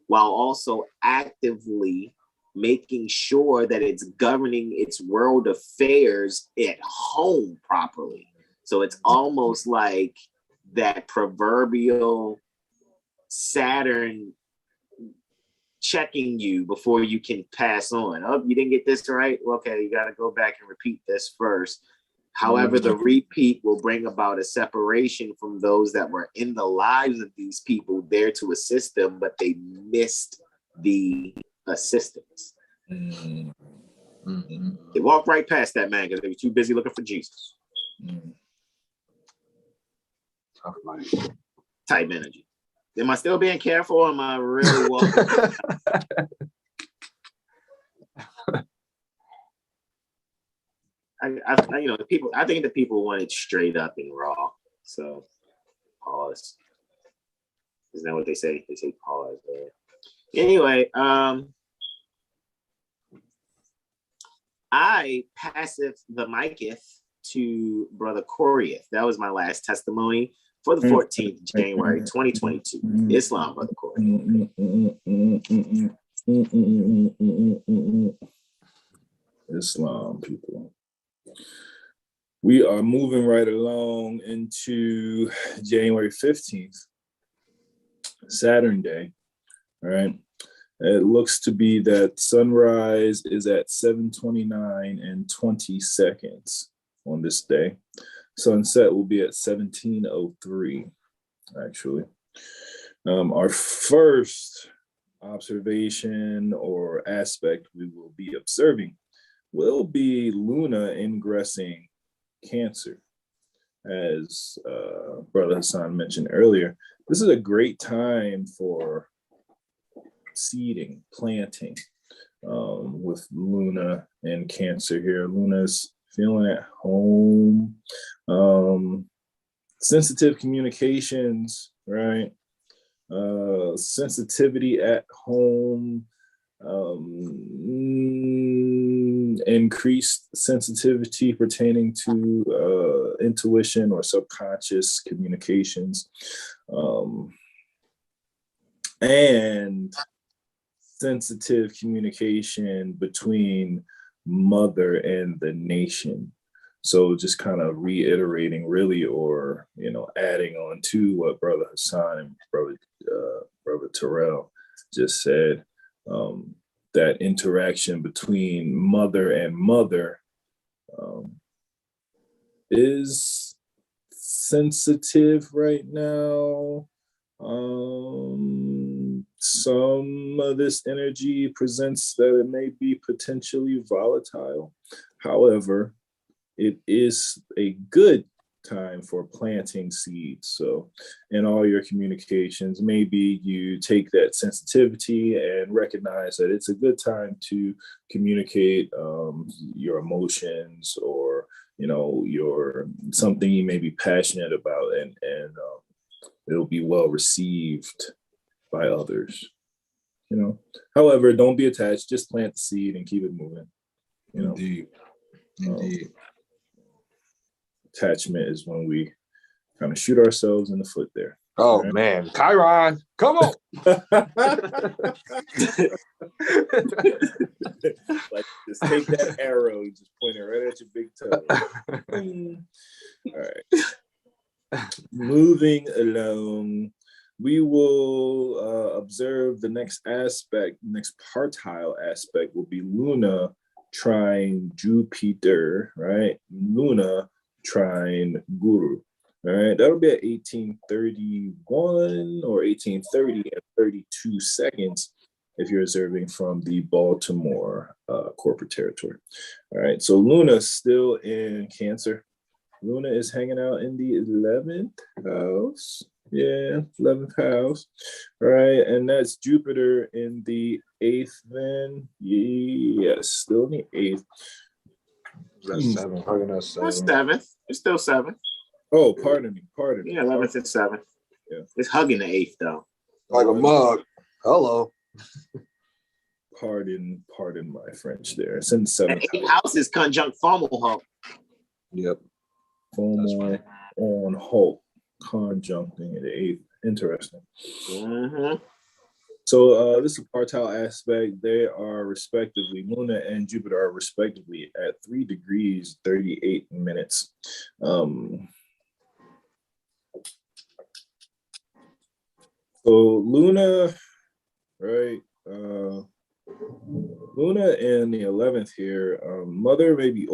while also actively making sure that it's governing its world affairs at home properly. So it's almost like that proverbial Saturn checking you before you can pass on. Oh, you didn't get this right? Okay, you got to go back and repeat this first. However, the repeat will bring about a separation from those that were in the lives of these people there to assist them, but they missed the assistance. They walked right past that man because they were too busy looking for Jesus. Tough life. Type energy. Am I still being careful, or am I really walking? I you know, the people. I think the people want it straight up and raw. So pause. Isn't that what they say? They say pause. Anyway, I passeth the miceth to Brother Corieth. That was my last testimony for the 14th January 2022. Islam, Brother Corey. Islam, people. We are moving right along into January 15th, Saturn Day. All right. It looks to be that sunrise is at 7:29 and 20 seconds on this day. Sunset will be at 17:03, actually. Our first observation or aspect we will be observing will be Luna ingressing Cancer. As Brother Hasan mentioned earlier, this is a great time for seeding, planting, with Luna and Cancer here. Luna's feeling at home, sensitive communications, right? Sensitivity at home, increased sensitivity pertaining to intuition or subconscious communications, and sensitive communication between mother and the nation. So just kind of reiterating really, or, you know, adding on to what Brother Hasan and Brother Terrell just said, that interaction between mother and mother is sensitive right now. Some of this energy presents that it may be potentially volatile. However, it is a good time for planting seeds. So in all your communications, maybe you take that sensitivity and recognize that it's a good time to communicate your emotions, or your something you may be passionate about, and it'll be well received by others. However, don't be attached, just plant the seed and keep it moving. Indeed. Attachment is when we kind of shoot ourselves in the foot there. Oh, right? Man, Chiron, come on. Like, just take that arrow, just point it right at your big toe. All right. Moving along, we will observe the next partile aspect will be Luna trine Jupiter, right? Luna trine Guru. All right, that'll be at 1831 or 1830 and 32 seconds if you're observing from the Baltimore corporate territory. All right, so Luna's still in Cancer. Luna is hanging out in the 11th house. Yeah, 11th house. All right, and that's Jupiter in the 8th then. Yes, still in the 8th. That's 7. That's 7th. It's still 7th. Oh, pardon me. Yeah, 11th and 7th. Yeah. It's hugging the 8th, though. Like a mug. Hello. Pardon my French there. It's in the 7th. 8th house is conjunct Fomalhaut. Yep. Fomal on Holt, conjuncting in the 8th. Interesting. Mm-hmm. So this is a partile aspect. They are respectively, Luna and Jupiter are respectively at 3 degrees, 38 minutes. So Luna, right? Luna in the 11th here, Mother may be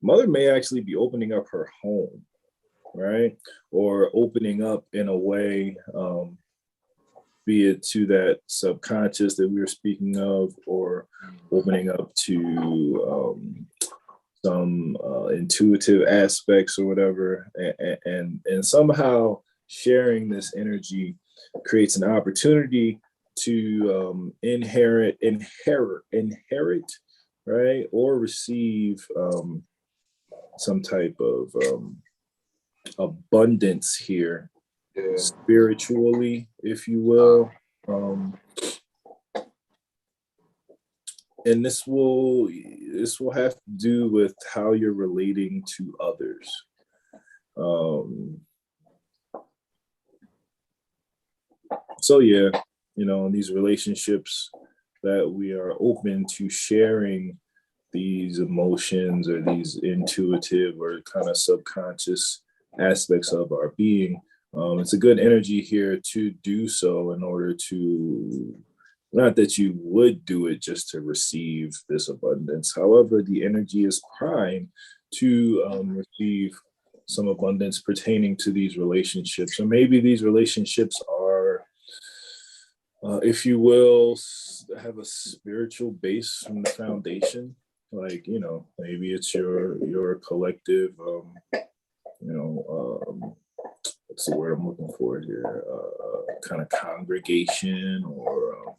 Mother may actually be opening up her home, right? Or opening up in a way, be it to that subconscious that we were speaking of, or opening up to some intuitive aspects or whatever, and somehow sharing this energy creates an opportunity to inherit, right, or receive some type of abundance here, spiritually, if you will. And this will have to do with how you're relating to others. So yeah, in these relationships that we are open to sharing these emotions or these intuitive or kind of subconscious aspects of our being, it's a good energy here to do so, in order to, not that you would do it just to receive this abundance. However, the energy is prime to receive some abundance pertaining to these relationships. Or maybe these relationships are, if you will, have a spiritual base from the foundation. Like, maybe it's your collective, what's the word I'm looking for here? Kind of congregation, or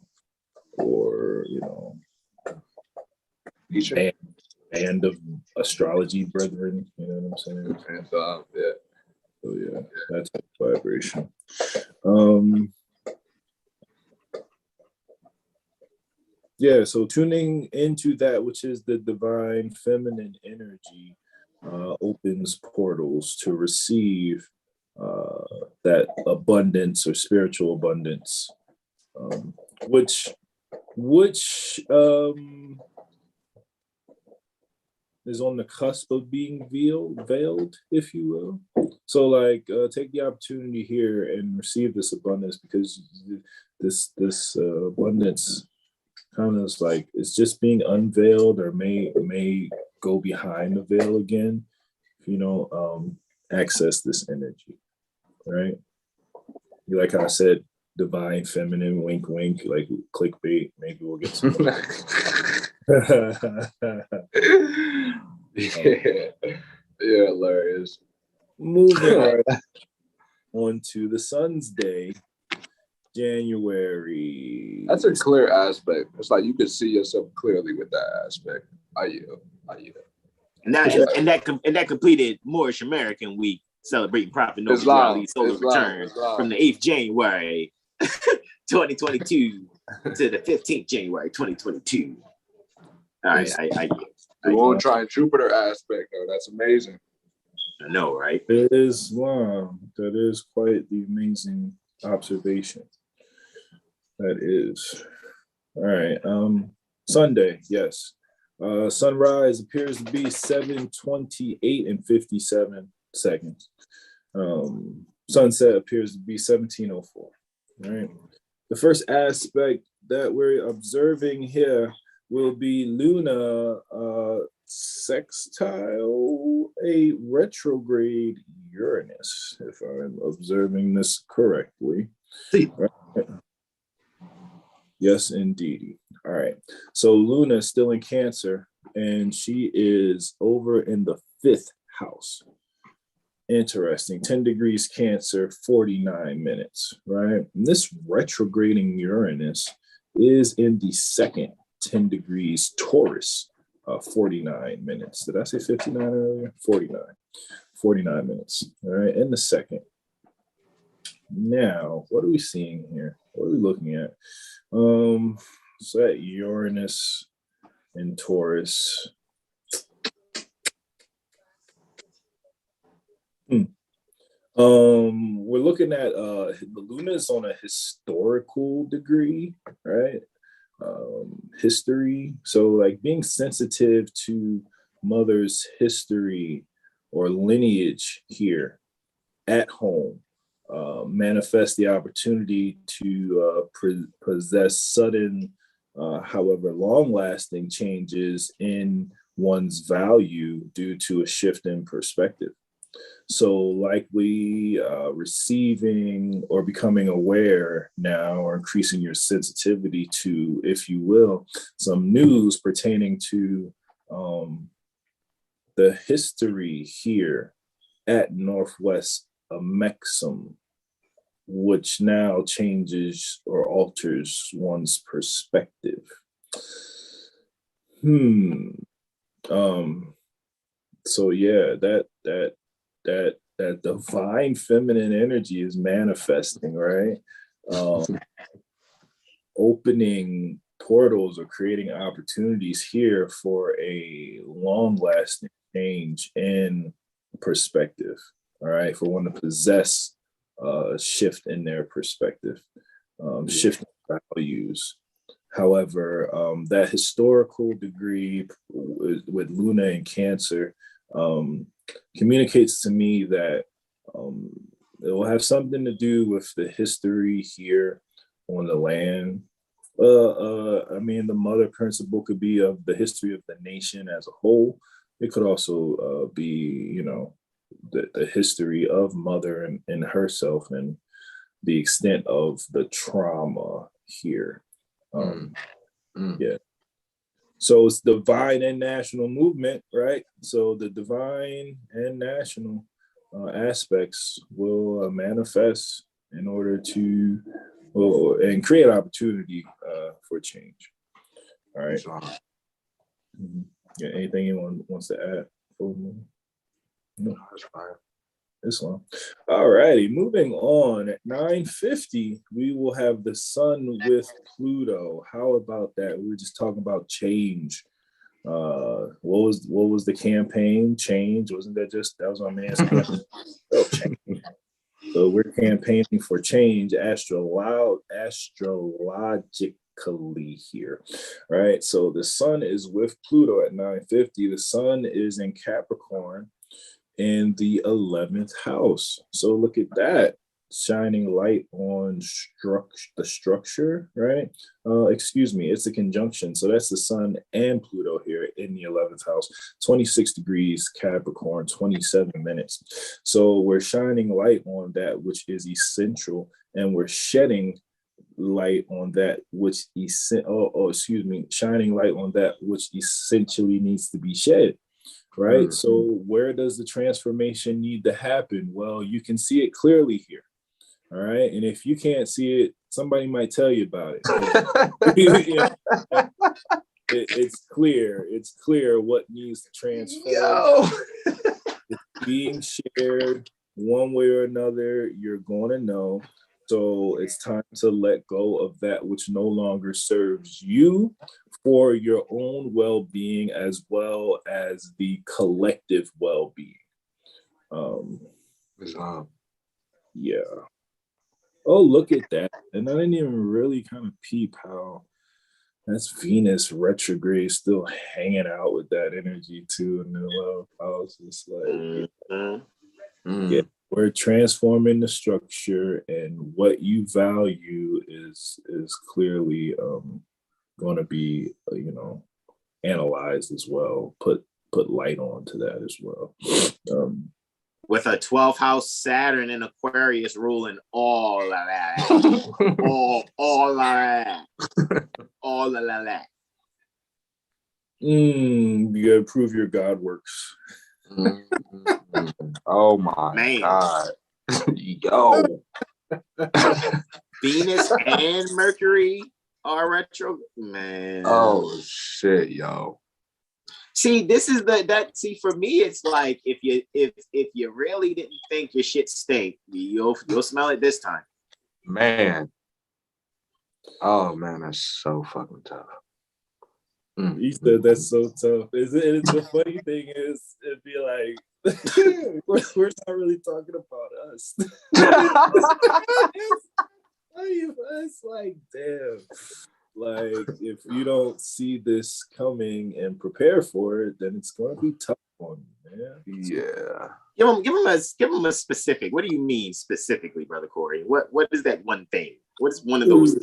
band of astrology brethren. You know what I'm saying? Yeah. So yeah, that's a vibration. Yeah, so tuning into that which is the divine feminine energy opens portals to receive that abundance or spiritual abundance, which is on the cusp of being veiled, if you will. So like, take the opportunity here and receive this abundance, because this abundance kind of is like, it's just being unveiled, or may go behind the veil again, if you don't access this energy, right? Like how I said, divine feminine, wink wink, like clickbait. Maybe we'll get some Yeah, hilarious. Moving on to the Sun's Day, January. That's a clear aspect. It's like you can see yourself clearly with that aspect. I yield. And that completed Moorish American Week, celebrating Prophet Noble Jali's solar return from the 8th January 2022 to the 15th January 2022. All right, I won't try Jupiter aspect though. That's amazing. I know, right? It is wow. That is quite the amazing observation. That is. All right. Sunday, yes. Sunrise appears to be 7:28 and 57 seconds. Sunset appears to be 17:04. All right. The first aspect that we're observing here will be Luna sextile a retrograde Uranus, if I'm observing this correctly. Right. Yes, indeed. All right. So Luna is still in Cancer, and she is over in the 5th house. Interesting. 10 degrees Cancer, 49 minutes, right? And this retrograding Uranus is in the 2nd, 10 degrees Taurus, 49 minutes. Did I say 59 earlier? 49 minutes, all right, in the 2nd. Now, what are we seeing here? What are we looking at? So that Uranus and Taurus. We're looking at the Luna is on a historical degree, right? History. So like being sensitive to mother's history or lineage here at home. Manifest the opportunity to possess sudden, however long-lasting changes in one's value due to a shift in perspective. So likely receiving or becoming aware now or increasing your sensitivity to, if you will, some news pertaining to the history here at Northwest Amexum, which now changes or alters one's perspective. So yeah, that divine feminine energy is manifesting, right? Opening portals or creating opportunities here for a long-lasting change in perspective, all right, for one to possess a shift in their perspective, shifting values. However, that historical degree with Luna and Cancer communicates to me that it will have something to do with the history here on the land. I mean, the mother principle could be of the history of the nation as a whole. It could also be, you know, the history of mother and herself and the extent of the trauma here. Yeah. So it's divine and national movement, right? So the divine and national aspects will manifest in order to and create opportunity for change. All right. Yeah, anything anyone wants to add? No, that's fine. Islam. All righty, moving on. At 9:50, we will have the sun with Pluto. How about that? We were just talking about change. What was the campaign? Change. Wasn't that was our man's campaign? Oh, change. So we're campaigning for change astrologically here, right? So the sun is with Pluto at 9:50. The sun is in Capricorn in the 11th house. So look at that, shining light on the structure, right? Excuse me, it's a conjunction. So that's the sun and Pluto here in the 11th house, 26 degrees Capricorn, 27 minutes. So we're shining light on that which is essential, and we're shedding light on that which shining light on that which essentially needs to be shed. right? So where does the transformation need to happen? Well, you can see it clearly here. All right. And if you can't see it, somebody might tell you about it. It's clear. It's clear what needs to transform. Yo. It's being shared one way or another. You're going to know. So it's time to let go of that which no longer serves you for your own well-being as well as the collective well-being. Yeah. Oh, look at that. And I didn't even really kind of peep how that's Venus retrograde still hanging out with that energy too in the 12th house. It's like, yeah, we're transforming the structure, and what you value is clearly going to be, analyzed as well. Put light onto that as well. With a 12th house Saturn and Aquarius ruling all of that. all of that. All of that. You gotta prove your God works. Oh my God. Yo. Venus and Mercury are retro. Man. Oh shit, yo. See, this is see, for me, it's like if you really didn't think your shit stink, you'll smell it this time. Man. Oh man, that's so fucking tough. You said that's so tough. The funny thing is, it'd be like, we're not really talking about us. It's like, damn. Like, if you don't see this coming and prepare for it, then it's going to be tough on you, man. Yeah. Give them a specific. What do you mean specifically, Brother Corey? What is that one thing? What is one of those?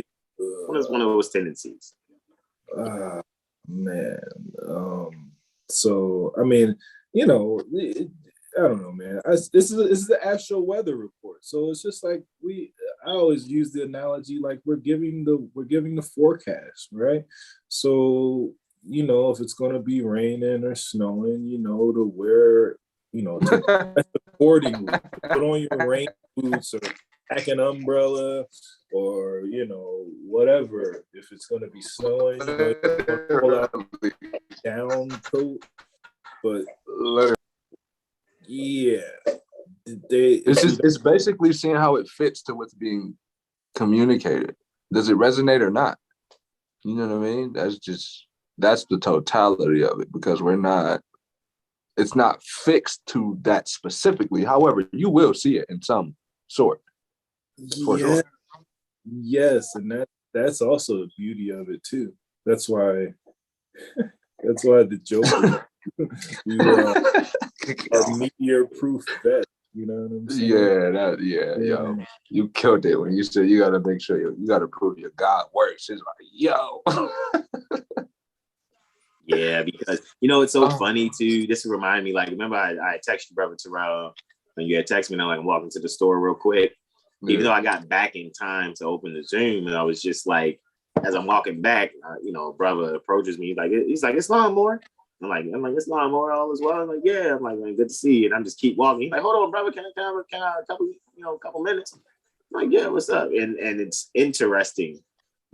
What is one of those tendencies? Man. So I mean, I don't know, man. This is the AstroWeather report, so it's just like I always use the analogy like we're giving the forecast, right? So if it's going to be raining or snowing, to wear, to accordingly, put on your rain boots or pack an umbrella or whatever. If it's going to be snowing, pull out a down coat, but. Yeah, it's basically seeing how it fits to what's being communicated. Does it resonate or not? You know what I mean? That's the totality of it, because it's not fixed to that specifically. However, you will see it in some sort. For sure. Yes, and that's also the beauty of it too. That's why the joke. Our meteor-proof vest, you know what I'm saying? Yo, you killed it when you said you got to make sure you got to prove your God works. It's like, yo. Yeah, because it's so funny too. This remind me, like, remember I texted Brother Terrell when you had texted me, and I'm walking to the store real quick. Yeah. Even though I got back in time to open the Zoom, and I was just like, as I'm walking back, brother approaches me, he's like, it's Moor. I'm like, it's Moor all as well. I'm like, yeah. I'm like, man, good to see you. And I'm just keep walking. He's like, hold on, brother, can I a couple minutes? I'm like, yeah, what's up? And it's interesting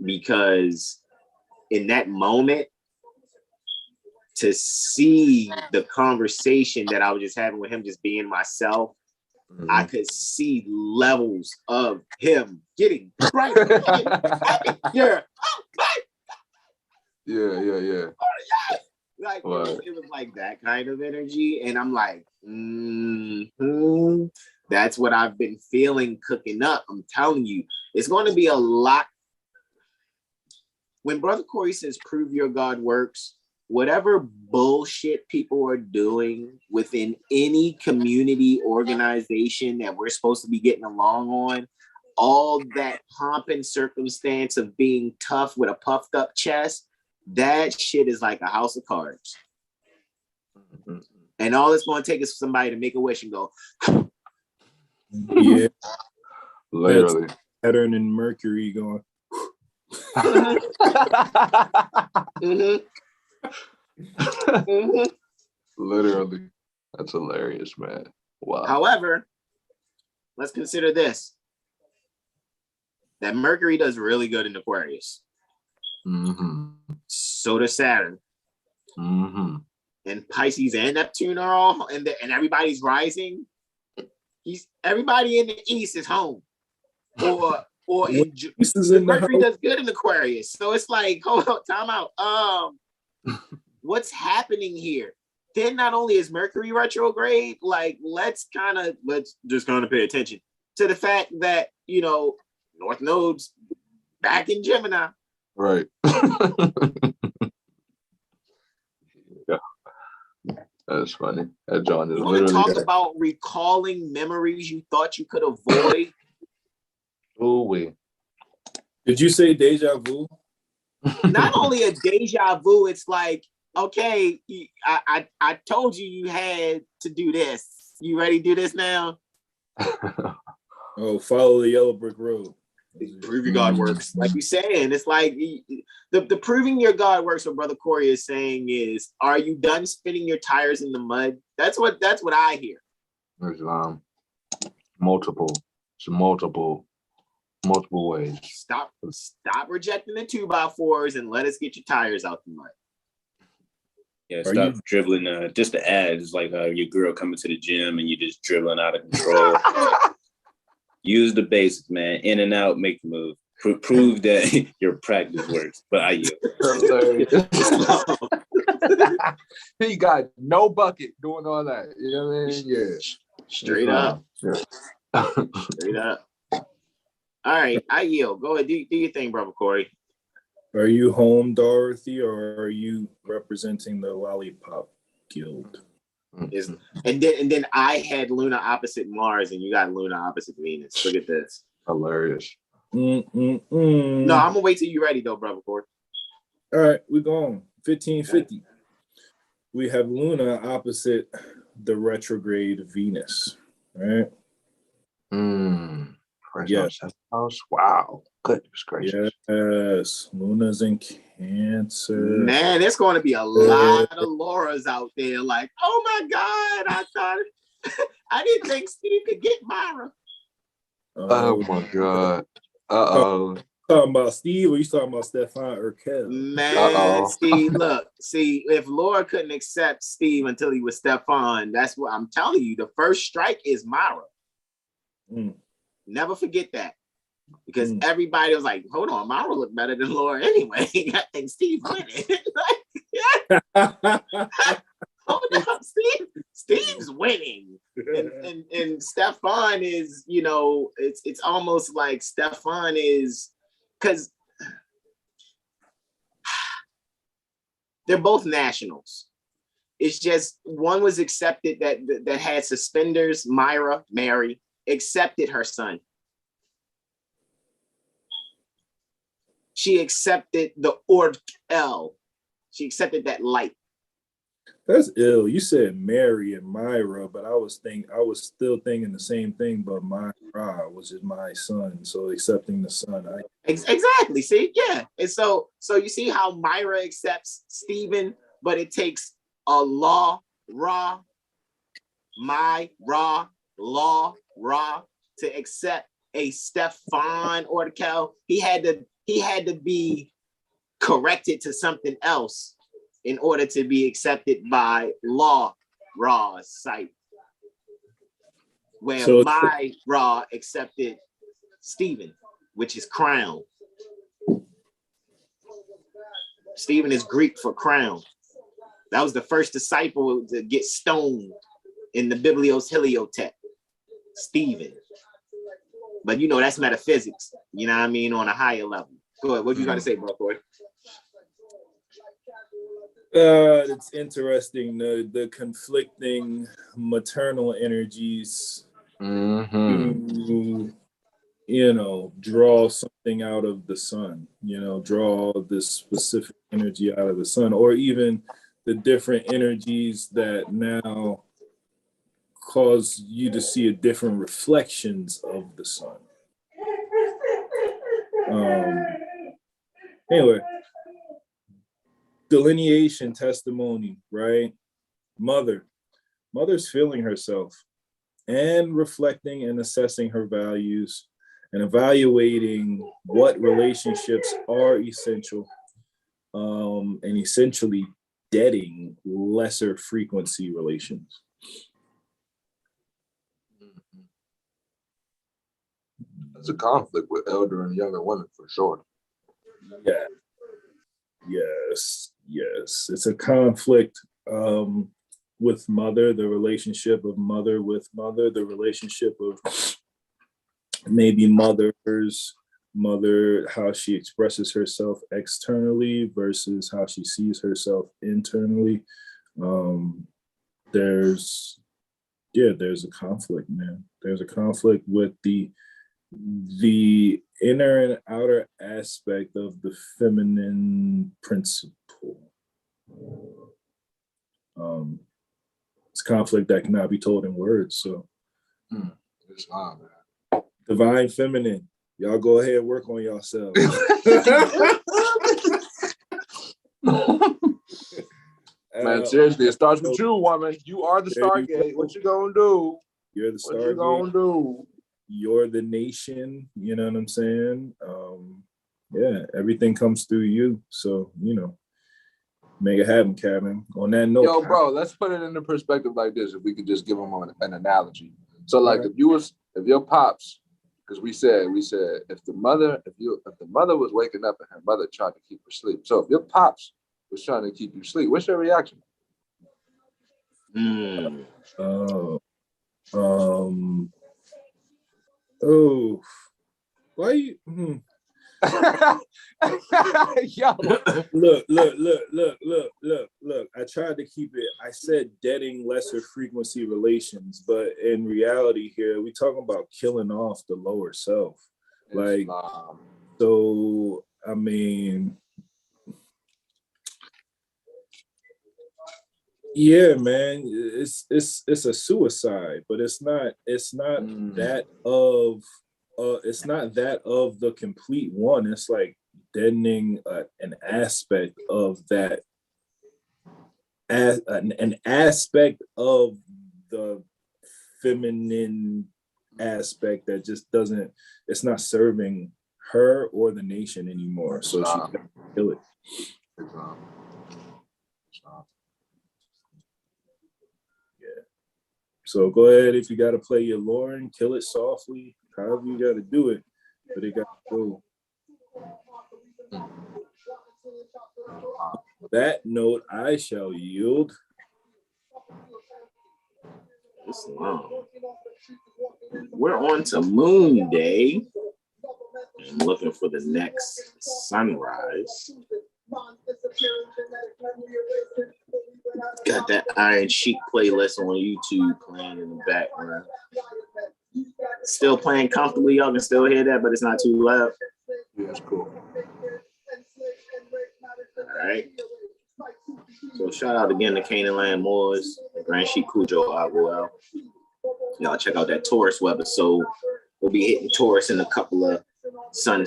because in that moment, to see the conversation that I was just having with him, just being myself, I could see levels of him getting right. Yeah. Like, it was like that kind of energy. And I'm like, that's what I've been feeling cooking up. I'm telling you, it's going to be a lot. When Brother Corey says, prove your God works, whatever bullshit people are doing within any community organization that we're supposed to be getting along on, all that pomp and circumstance of being tough with a puffed up chest, that shit is like a house of cards. And all it's going to take is for somebody to make a wish and go. Yeah. Literally. Saturn and Mercury going. Literally. That's hilarious, man. Wow. However, let's consider this. That Mercury does really good in Aquarius. Mm-hmm. So does Saturn. Mm-hmm. And Pisces and Neptune are all, and everybody's rising. Everybody in the East is home. Or Mercury does good in Aquarius. So it's like, hold on, time out. What's happening here? Then not only is Mercury retrograde, like let's just kind of pay attention to the fact that, you know, North Node's back in Gemini. Right. Yeah. That's funny. That John is literally talk about recalling memories you thought you could avoid. Oh, wait. Did you say deja vu? Not only a deja vu, it's like, okay, I told you had to do this. You ready to do this now? Oh, follow the yellow brick road. Proving God works. Like you're saying, it's like the proving your God works, what Brother Corey is saying is, are you done spinning your tires in the mud? That's what I hear. There's multiple ways. Stop rejecting the 2x4s and let us get your tires out the mud. Yeah, stop dribbling. Just to add, it's like your girl coming to the gym and you just dribbling out of control. Use the basics, man. In and out, make the move. Prove that your practice works. But I yield. He got no bucket doing all that. You know what I mean? Yeah. Straight up. Yeah. Straight up. All right, I yield. Go ahead. Do your thing, Brother Corey. Are you home, Dorothy, or are you representing the Lollipop Guild? And then I had Luna opposite Mars, and you got Luna opposite Venus. Look at this. Hilarious. No, I'm gonna wait till you're ready, though, Brother Corey. All right, we're going 1550. We have Luna opposite the retrograde Venus, right? Yes. House. Wow. Goodness gracious. Yes. Luna's in Cancer. Man, there's going to be a lot of Lauras out there. Like, oh my God, I didn't think Steve could get Myra. Oh my God. Talking about Steve, or you talking about Stefan Urkel? Man, Steve, look, see, if Laura couldn't accept Steve until he was Stefan, that's what I'm telling you. The first strike is Myra. Never forget that. Because everybody was like, hold on, Myra looked better than Laura anyway. I think Steve's winning. Hold on, Steve's winning. And Stefan is, you know, it's almost like Stefan is, because they're both nationals. It's just one was accepted that had suspenders. Mary, accepted her son. She accepted the Orkel. She accepted that light. That's ill. You said Mary and Myra, but I was still thinking the same thing, but Myra was just my son. So accepting the son. Exactly. See, yeah. And so you see how Myra accepts Stephen, but it takes a law, Ra, to accept a Stefan Orkel. He had to be corrected to something else in order to be accepted by Ra's sight. Where Ra accepted Stephen, which is crown. Stephen is Greek for crown. That was the first disciple to get stoned in the Biblios Heliotet. Stephen. But you know, that's metaphysics. You know what I mean? On a higher level. Go ahead. What do you got to say, bro? It's interesting, the conflicting maternal energies to, you know, draw something out of the sun, you know, draw this specific energy out of the sun, or even the different energies that now cause you to see a different reflections of the sun. Anyway, delineation testimony, right? Mother's feeling herself and reflecting and assessing her values and evaluating what relationships are essential, and essentially deading lesser frequency relations. It's a conflict with elder and younger women for sure. Yeah. Yes. It's a conflict with mother, the relationship of mother with mother, the relationship of maybe mother, how she expresses herself externally versus how she sees herself internally. There's a conflict, man. There's a conflict with the inner and outer aspect of the feminine principle. It's conflict that cannot be told in words. So, It's hard, man. Divine feminine, y'all go ahead and work on yourselves. Man, seriously, it starts with you, woman. You are the Stargate. What you gonna do? You're the Stargate. What you gonna do? You're the nation. You know what I'm saying? Yeah, everything comes through you. So, make it happen, Kevin. On that note, yo, bro, let's put it into perspective like this. If we could just give them an analogy. So, like, if your pops, because we said if the mother was waking up and her mother tried to keep her asleep. So if your pops was trying to keep you asleep, what's your reaction? Why you? Yo. Look. I tried to keep it. I said deading lesser frequency relations, but in reality here, we talking about killing off the lower self. Like, so, I mean, yeah, man, it's a suicide, but it's not that of it's not that of the complete one. It's like deadening an aspect of that, an aspect of the feminine aspect that just doesn't. It's not serving her or the nation anymore. So she's gonna kill it. Yeah. So go ahead if you got to play your Lauren, kill it softly. However you got to do it, but it got to go. On that note, I shall yield. It's long. We're on to Moon Day. I'm looking for the next sunrise. Got that Iron Sheik playlist on YouTube playing in the background. Still playing comfortably. Y'all can still hear that, but it's not too loud. Yeah, that's cool. All right. So shout out again to Canaan Land Moors, Grand Sheik Cujo Aguel. Y'all check out that Taurus webisode. We'll be hitting Taurus in a couple of sun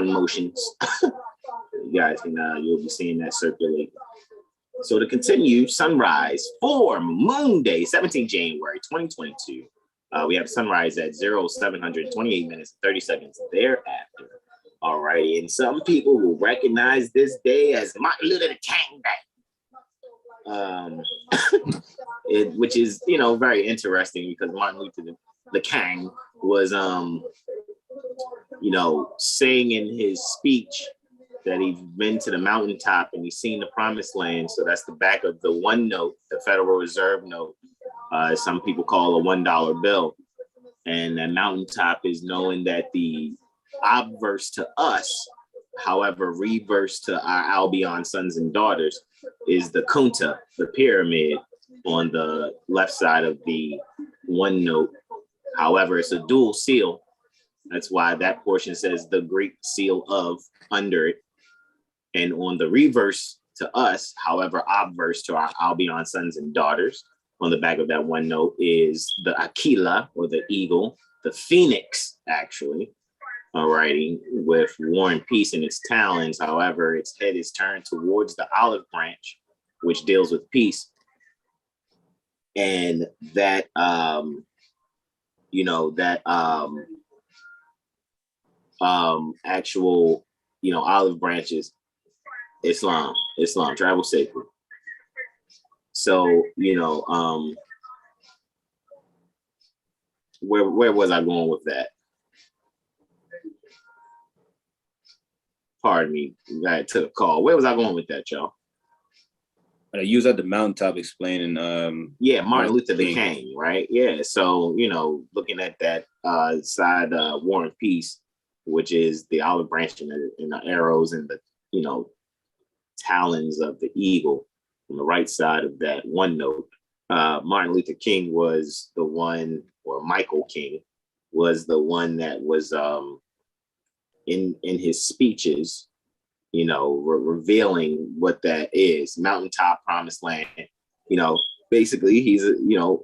motions. You guys can you'll be seeing that circulate. So to continue, sunrise for Moon Day, 17th January 2022. We have sunrise at 0728 minutes 30 seconds thereafter. All right, and some people will recognize this day as Martin Luther King Day, which is very interesting because Martin Luther the King was saying in his speech that he's been to the mountaintop and he's seen the promised land. So that's the back of the one note, the Federal Reserve note. Some people call a $1 bill. And that mountaintop is knowing that the obverse to us, however, reverse to our Albion sons and daughters, is the Kunta, the pyramid on the left side of the one note. However, it's a dual seal. That's why that portion says the Greek seal of under it. And on the reverse to us, however, obverse to our Albion sons and daughters, on the back of that one note is the Aquila, or the eagle, the phoenix, actually, alrighty, with War and Peace in its talons. However, its head is turned towards the olive branch, which deals with peace. and that actual olive branches, Islam, travel safely. So where was I going with that? Pardon me, I took a call. Where was I going with that, y'all? You was at the mountaintop explaining. Martin Luther King, right? Yeah. So looking at that side War and Peace, which is the olive branch and the arrows and the talons of the eagle on the right side of that one note. Martin Luther King was the one, or Michael King was the one that was in his speeches, revealing what that is. Mountaintop, promised land. Basically he's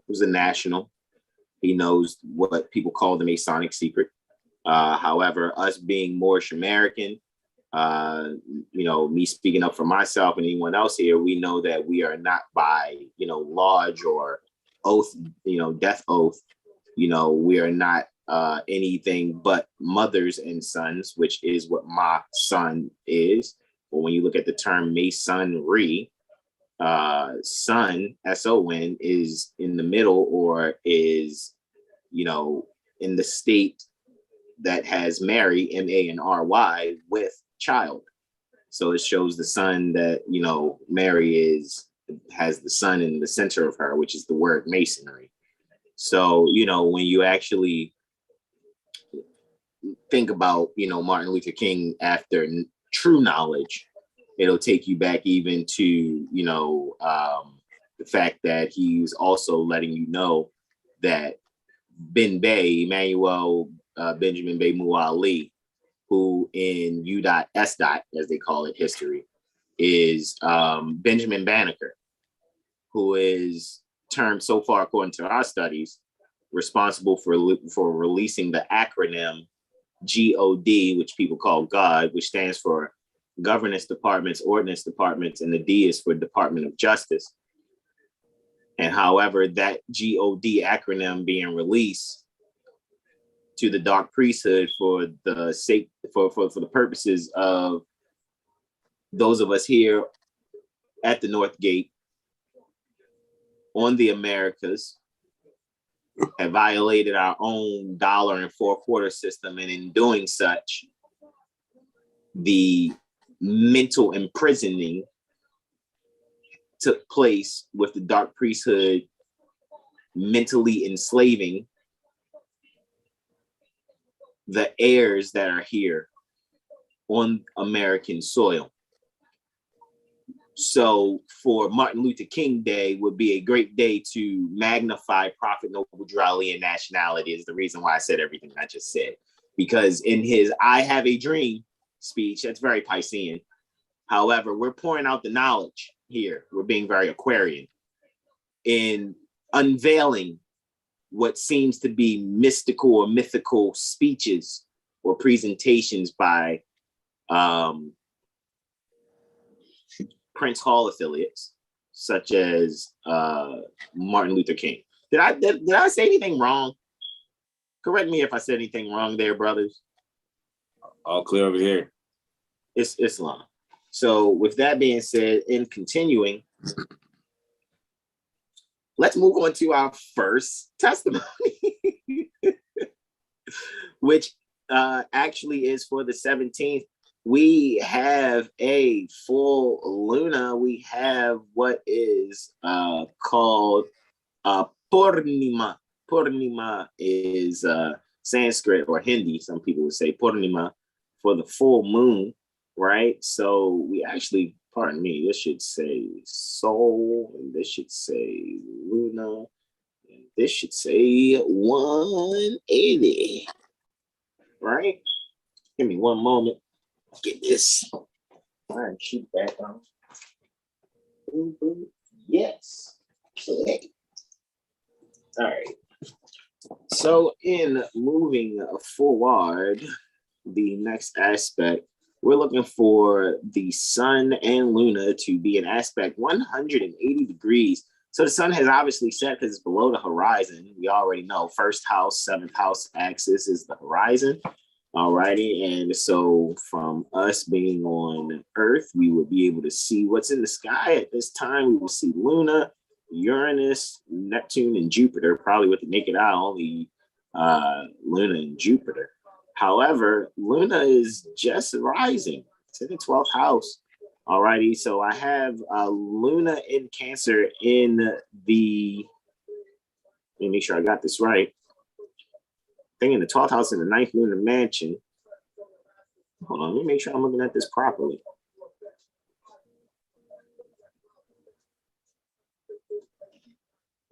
was a national. He knows what people call the Masonic secret. However, us being Moorish American, me speaking up for myself and anyone else here, we know that we are not by, lodge or oath, death oath. We are not anything but mothers and sons, which is what my son is. But when you look at the term Masonry, son, S-O-N, is in the middle, or is, in the state that has Mary, M-A-N-R-Y, with child. So it shows the son that, Mary has the sun in the center of her, which is the word masonry. So, when you actually think about, Martin Luther King after true knowledge, it'll take you back even to, the fact that he was also letting you know that Emmanuel Benjamin Bey Muali, who in U.S. as they call it, history, is Benjamin Banneker, who is termed so far, according to our studies, responsible for releasing the acronym GOD, which people call God, which stands for Governance Departments, Ordnance Departments, and the D is for Department of Justice. And however, that GOD acronym being released to the dark priesthood for the sake, for the purposes of those of us here at the North Gate on the Americas, have violated our own dollar and 4/4 system, and in doing such, the mental imprisoning took place with the dark priesthood mentally enslaving the heirs that are here on American soil. So for Martin Luther King Day would be a great day to magnify Prophet Noble Drali and nationality, is the reason why I said everything I just said. Because in his I Have a Dream speech, that's very Piscean. However, we're pouring out the knowledge here. We're being very Aquarian in unveiling what seems to be mystical or mythical speeches or presentations by Prince Hall affiliates, such as Martin Luther King. Did I say anything wrong? Correct me if I said anything wrong there, brothers. All clear over here. It's Islam. So with that being said, in continuing, let's move on to our first testimony, which actually is for the 17th. We have a full Luna. We have what is called Purnima. Purnima is Sanskrit or Hindi. Some people would say Purnima for the full moon, right? So we actually, pardon me, this should say Sol, and this should say Luna, and this should say 180, right? Give me one moment. Get this iron sheet back on. Boom, boom. Yes. Okay. All right. So in moving forward, the next aspect, we're looking for the sun and Luna to be an aspect 180 degrees So the sun has obviously set because it's below the horizon. We already know first house, seventh house axis is the horizon. All righty. And so from us being on Earth, we would be able to see what's in the sky at this time. We will see Luna, Uranus, Neptune, and Jupiter, probably with the naked eye, only Luna and Jupiter. However, Luna is just rising. It's in the 12th house. All righty. So I have Luna in Cancer in the, let me make sure I got this right. Thing in the 12th house in the 9th lunar mansion. Hold on, let me make sure I'm looking at this properly.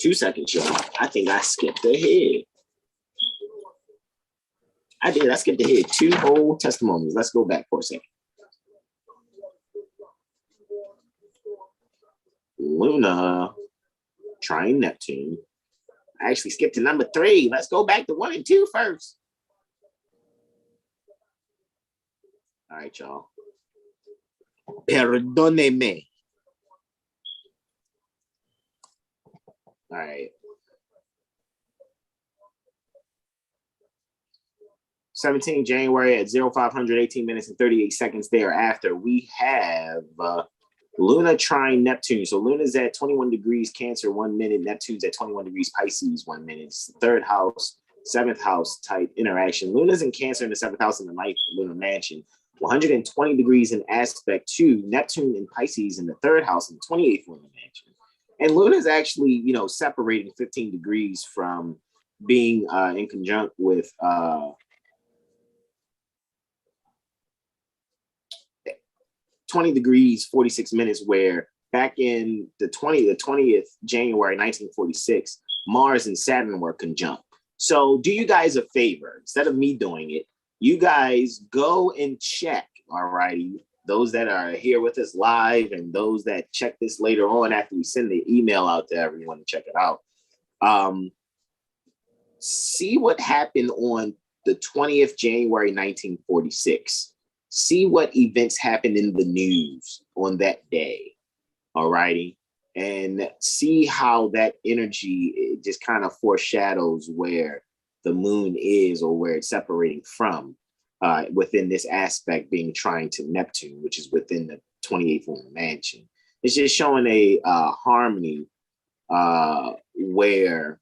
Two seconds, y'all. I think I skipped ahead. I did. I skipped ahead 2 whole testimonies. Let's go back for a second. Luna trying Neptune. I actually skipped to number 3. Let's go back to 1 and 2 first. All right, y'all. Perdóneme. All right. 17 January at 0500, 18 minutes and 38 seconds thereafter, we have Luna trine Neptune. So Luna's at 21 degrees Cancer 1 minute. Neptune's at 21 degrees Pisces 1 minute. It's the 3rd house, 7th house type interaction. Luna's in Cancer in the 7th house in the 9th lunar mansion. 120 degrees in aspect to Neptune in Pisces in the 3rd house in the 28th lunar mansion. And Luna's actually, you know, separating 15 degrees from being in conjunct with 20 degrees, 46 minutes, where back in the 20th January, 1946, Mars and Saturn were conjunct. So do you guys a favor, instead of me doing it, you guys go and check, all righty, those that are here with us live and those that check this later on after we send the email out to everyone to check it out. See what happened on the 20th January, 1946. See what events happened in the news on that day, all righty, and see how that energy just kind of foreshadows where the moon is or where it's separating from within this aspect being trine to Neptune, which is within the 28th lunar mansion. It's just showing a harmony where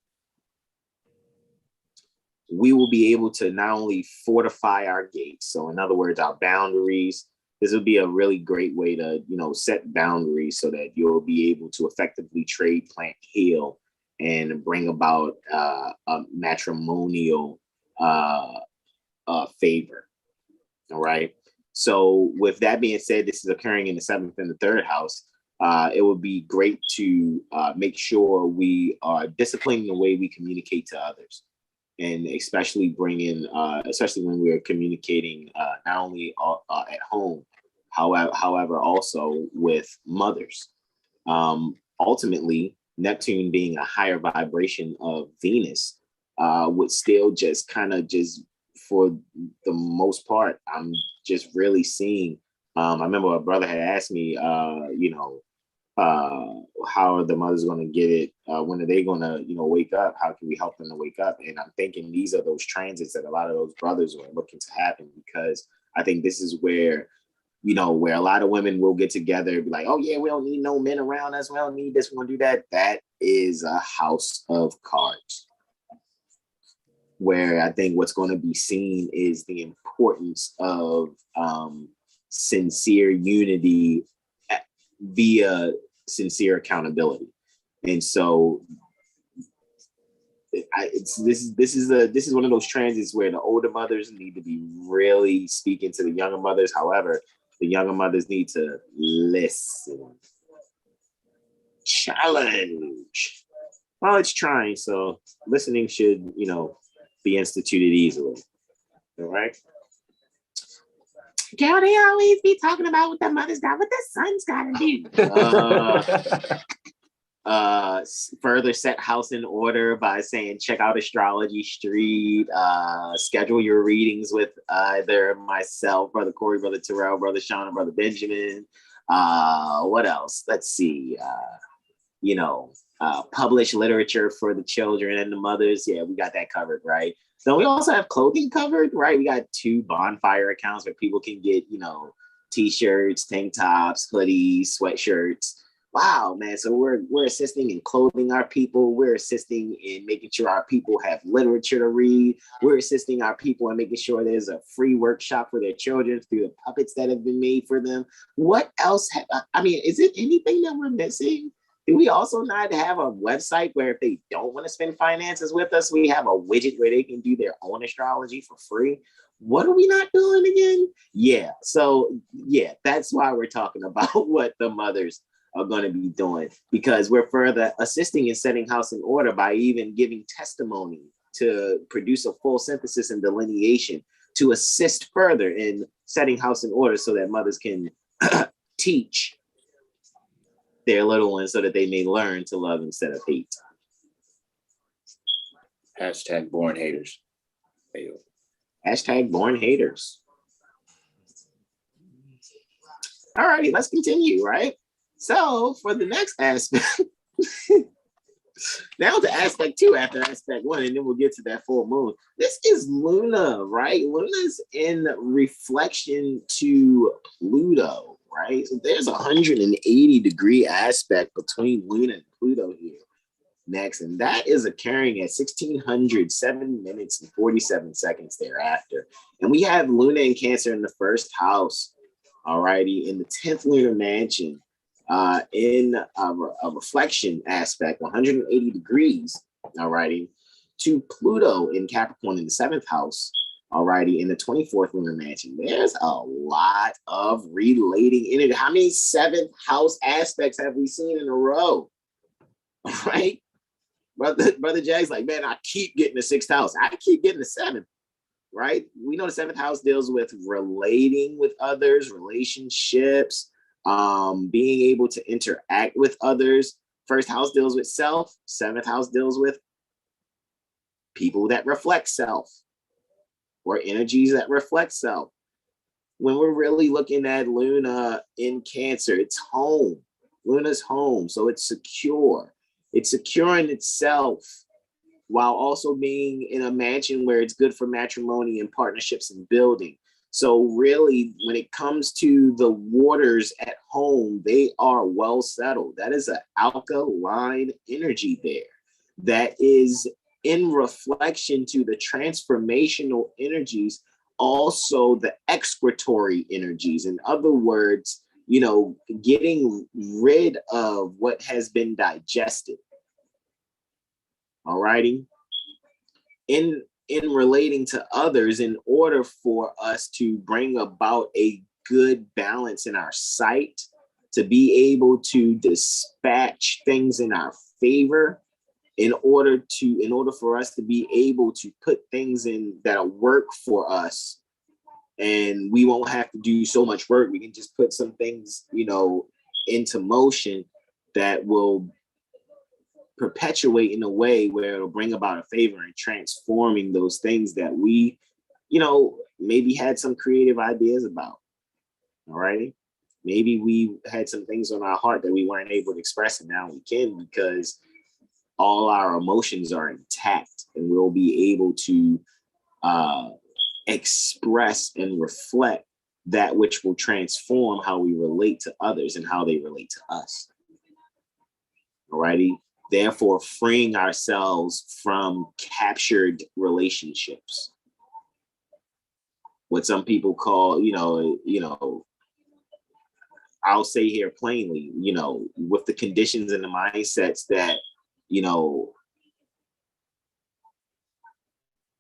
we will be able to not only fortify our gates, so in other words, our boundaries. This would be a really great way to, you know, set boundaries so that you'll be able to effectively trade, plant, heal, and bring about a matrimonial favor. All right. So with that being said, this is occurring in the 7th and the 3rd house. It would be great to make sure we are disciplining the way we communicate to others. And especially bringing, especially when we're communicating not only at home, however, also with mothers. Ultimately, Neptune being a higher vibration of Venus would still just kind of just, for the most part, I'm just really seeing. I remember a brother had asked me, you know, how are the mothers going to get it? When are they going to, you know, wake up? How can we help them to wake up? And I'm thinking these are those transits that a lot of those brothers are looking to happen, because I think this is where, you know, where a lot of women will get together and be like, oh yeah, we don't need no men around us. We don't need this. We don't do that. That is a house of cards, where I think what's going to be seen is the importance of sincere unity via sincere accountability. And so this is one of those transits where the older mothers need to be really speaking to the younger mothers. However, the younger mothers need to listen. Challenge. Well, it's trying, so listening should, you know, be instituted easily. All right. Girl, they always be talking about what the mother's got, what the son's got to do. Further set house in order by saying, check out Astrology Street, schedule your readings with either myself, Brother Corey, Brother Terrell, Brother Sean, and Brother Benjamin. What else? Let's see. You know, publish literature for the children and the mothers. Yeah, we got that covered, right? So we also have clothing covered, right? We got 2 bonfire accounts where people can get, t-shirts, tank tops, hoodies, sweatshirts. Wow, man. So we're assisting in clothing our people. We're assisting in making sure our people have literature to read. We're assisting our people in making sure there's a free workshop for their children through the puppets that have been made for them. What else? Is it anything that we're missing? Do we also not have a website where if they don't want to spend finances with us, we have a widget where they can do their own astrology for free? What are we not doing again? Yeah. So yeah, that's why we're talking about what the mothers are going to be doing, because we're further assisting in setting house in order by even giving testimony to produce a full synthesis and delineation to assist further in setting house in order so that mothers can teach their little ones so that they may learn to love instead of hate. Hashtag born haters. Hashtag born haters. All righty, let's continue, right? So for the next aspect, now to aspect 2 after aspect 1, and then we'll get to that full moon. This is Luna, right? Luna's in reflection to Pluto, right? So there's a 180-degree aspect between Luna and Pluto here next, and that is occurring at 1600, 7 minutes and 47 seconds thereafter. And we have Luna in Cancer in the 1st house, alrighty, in the 10th lunar mansion, in a reflection aspect, 180 degrees, alrighty, to Pluto in Capricorn in the 7th house, alrighty, in the 24th lunar mansion. There's a lot of relating in it. How many 7th house aspects have we seen in a row? Right? Brother Jay's like, man, I keep getting the 6th house. I keep getting the 7th, right? We know the 7th house deals with relating with others, relationships, being able to interact with others. 1st house deals with self. 7th house deals with people that reflect self or energies that reflect self. When we're really looking at Luna in Cancer, it's home. Luna's home, so it's secure. It's secure in itself while also being in a mansion where it's good for matrimony and partnerships and building. So really, when it comes to the waters at home, they are well settled. That is an alkaline energy there that is in reflection to the transformational energies, also the excretory energies. In other words, getting rid of what has been digested. All righty. In relating to others, in order for us to bring about a good balance in our sight, to be able to dispatch things in our favor, in order for us to be able to put things in that'll work for us, and we won't have to do so much work. We can just put some things, into motion that will perpetuate in a way where it'll bring about a favor and transforming those things that we, maybe had some creative ideas about. All righty. Maybe we had some things on our heart that we weren't able to express, and now we can, because all our emotions are intact, and we'll be able to express and reflect that which will transform how we relate to others and how they relate to us. All righty. Therefore, freeing ourselves from captured relationships. What some people call, I'll say here plainly, with the conditions and the mindsets that,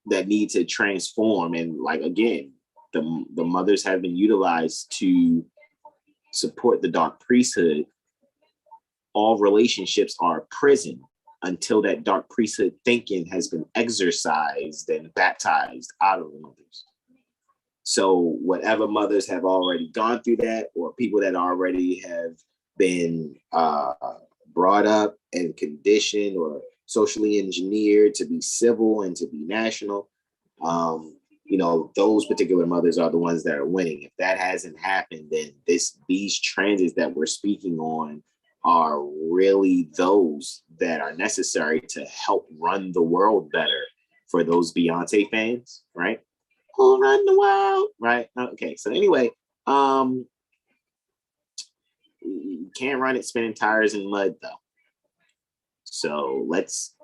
that need to transform. And like, again, the mothers have been utilized to support the dark priesthood. All relationships are a prison until that dark priesthood thinking has been exorcised and baptized out of the mothers. So whatever mothers have already gone through that, or people that already have been brought up and conditioned or socially engineered to be civil and to be national, those particular mothers are the ones that are winning. If that hasn't happened, then these transits that we're speaking on are really those that are necessary to help run the world better for those Beyonce fans, right? Who run the world, right? Okay, so anyway, you can't run it spinning tires in mud though. So let's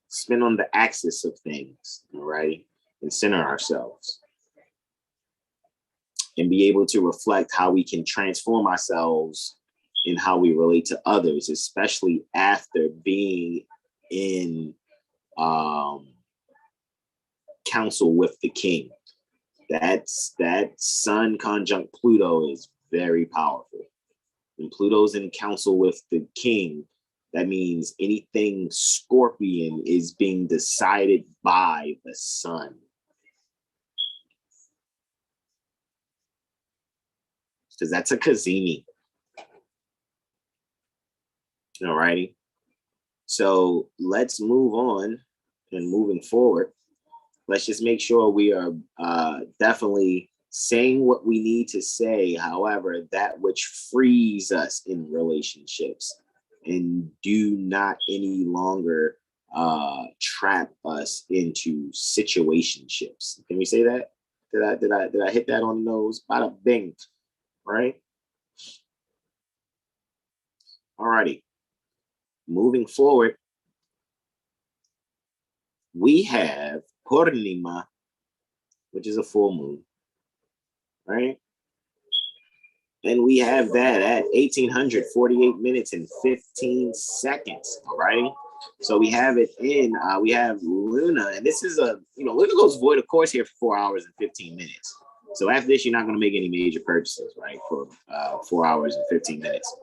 spin on the axis of things, all right, and center ourselves and be able to reflect how we can transform ourselves in how we relate to others, especially after being in council with the king. That Sun conjunct Pluto is very powerful. When Pluto's in council with the king, that means anything Scorpion is being decided by the sun. Because that's a Kazemi. All righty. So let's move on, and moving forward, let's just make sure we are definitely saying what we need to say. However, that which frees us in relationships and do not any longer trap us into situationships. Can we say that? Did I hit that on the nose? Bada bing, right? Alrighty. Moving forward, we have Purnima, which is a full moon, right? And we have that at 1848 minutes and 15 seconds, all right? So we have it in, we have Luna, and this is Luna goes void of course here for 4 hours and 15 minutes. So after this, you're not going to make any major purchases, right, for 4 hours and 15 minutes.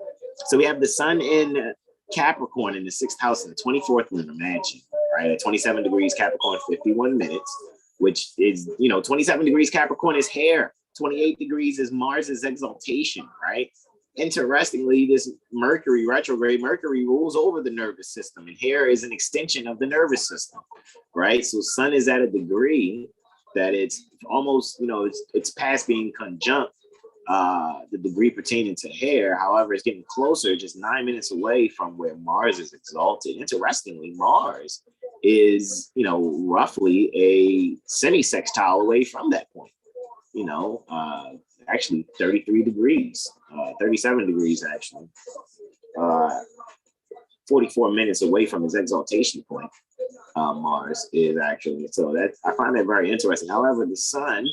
So we have the sun in Capricorn in the 6th house in the 24th lunar mansion, right, at 27 degrees Capricorn, 51 minutes, which is, 27 degrees Capricorn is hair. 28 degrees is Mars's exaltation, right? Interestingly, this Mercury retrograde, Mercury rules over the nervous system, and hair is an extension of the nervous system, right? So sun is at a degree that it's almost, it's past being conjunct, the degree pertaining to hair. However, it's getting closer, just 9 minutes away from where Mars is exalted. Interestingly, Mars is, roughly a semi-sextile away from that point. Actually 33 degrees, 37 degrees actually, 44 minutes away from his exaltation point. Mars is actually, so that I find that very interesting. However, the sun,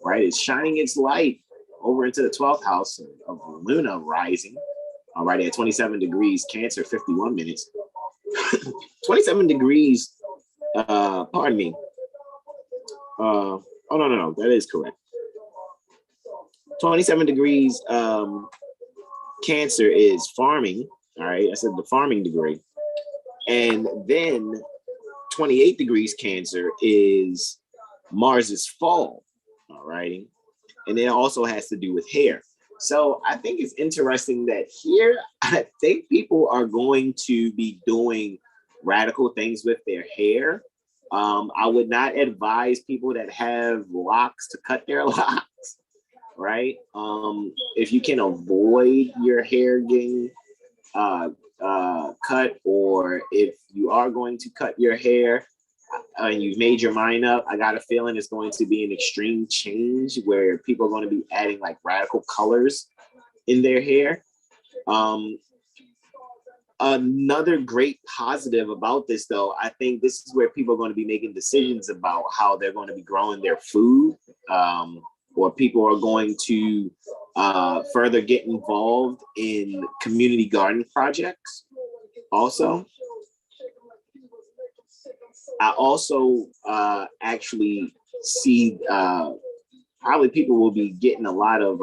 right, is shining its light over into the 12th house of Luna rising, all right, at 27 degrees Cancer, 51 minutes. 27 degrees, pardon me. Oh, no, that is correct. 27 degrees Cancer is farming, all right? I said the farming degree. And then 28 degrees Cancer is Mars's fall, all righty? And it also has to do with hair. So I think it's interesting that here, I think people are going to be doing radical things with their hair. I would not advise people that have locks to cut their locks. Right? If you can avoid your hair getting cut, or if you are going to cut your hair and you've made your mind up, I got a feeling it's going to be an extreme change where people are going to be adding like radical colors in their hair. Another great positive about this, though, I think this is where people are going to be making decisions about how they're going to be growing their food. Or people are going to further get involved in community garden projects. Also, I also actually see probably people will be getting a lot of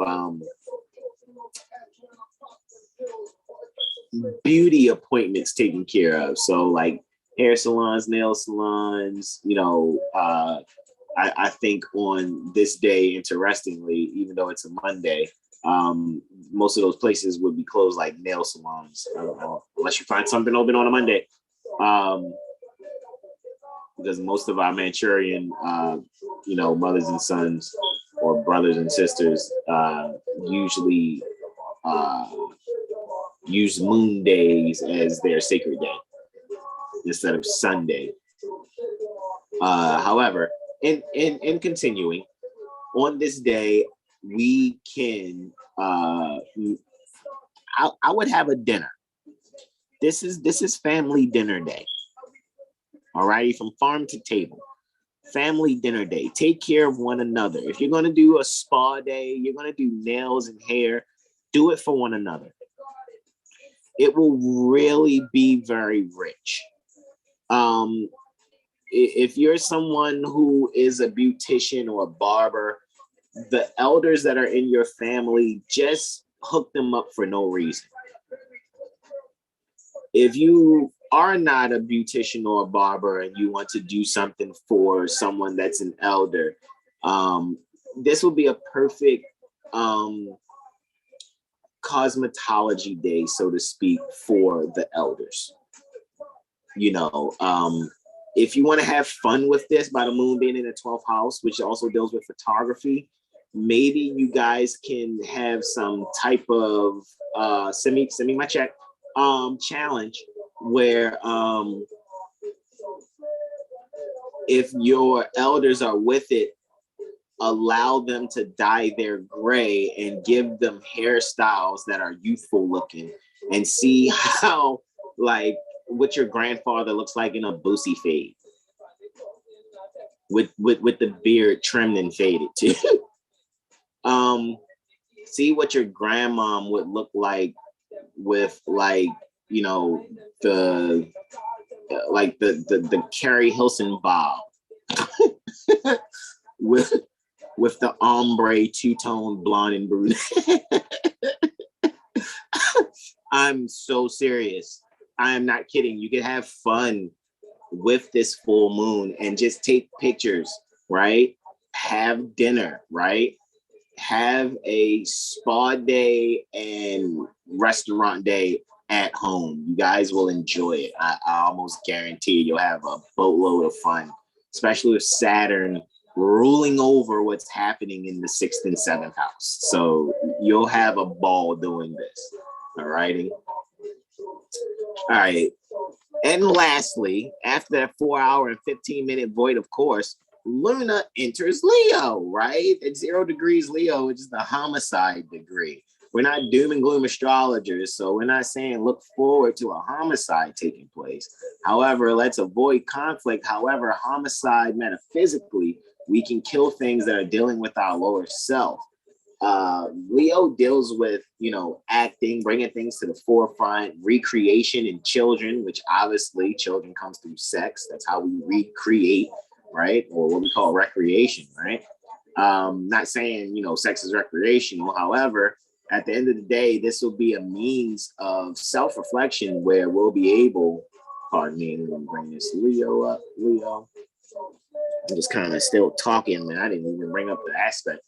beauty appointments taken care of. So like hair salons, nail salons, I think on this day, interestingly, even though it's a Monday, most of those places would be closed, like nail salons, unless you find something open on a Monday. Because most of our Manchurian, mothers and sons or brothers and sisters usually use moon days as their sacred day instead of Sunday. However, in continuing, on this day, we can, I would have a dinner. This is family dinner day. All right, from farm to table. Family dinner day. Take care of one another. If you're going to do a spa day, you're going to do nails and hair, do it for one another. It will really be very rich. If you're someone who is a beautician or a barber, the elders that are in your family, just hook them up for no reason. If you are not a beautician or a barber and you want to do something for someone that's an elder, this will be a perfect cosmetology day, so to speak, for the elders. You know, if you want to have fun with this, by the moon being in the 12th house, which also deals with photography, maybe you guys can have some type of send me my check challenge where if your elders are with it, allow them to dye their gray and give them hairstyles that are youthful looking, and see how, like, what your grandfather looks like in a boosie fade with the beard trimmed and faded too. See what your grandmom would look like with, like, you know, the Carrie Hilson bob with the ombre two-tone blonde and brunette. I'm so serious. I am not kidding. You can have fun with this full moon and just take pictures, right? Have dinner, right? Have a spa day and restaurant day at home. You guys will enjoy it. I almost guarantee you'll have a boatload of fun, especially with Saturn ruling over what's happening in the 6th and 7th house. So you'll have a ball doing this. All righty. All right. And lastly, after that 4-hour and 15-minute void, of course, Luna enters Leo, right? At 0 degrees Leo, which is the homicide degree. We're not doom and gloom astrologers, so we're not saying look forward to a homicide taking place. However, let's avoid conflict. However, homicide metaphysically, we can kill things that are dealing with our lower self. Leo deals with, you know, acting, bringing things to the forefront, recreation in children, which obviously children comes through sex. That's how we recreate, right? Or what we call recreation, right? Not saying, you know, sex is recreational. However, at the end of the day, this will be a means of self-reflection where we'll be able, pardon me, let me bring this Leo up. Leo, I'm just kind of still talking, man. I didn't even bring up the aspect.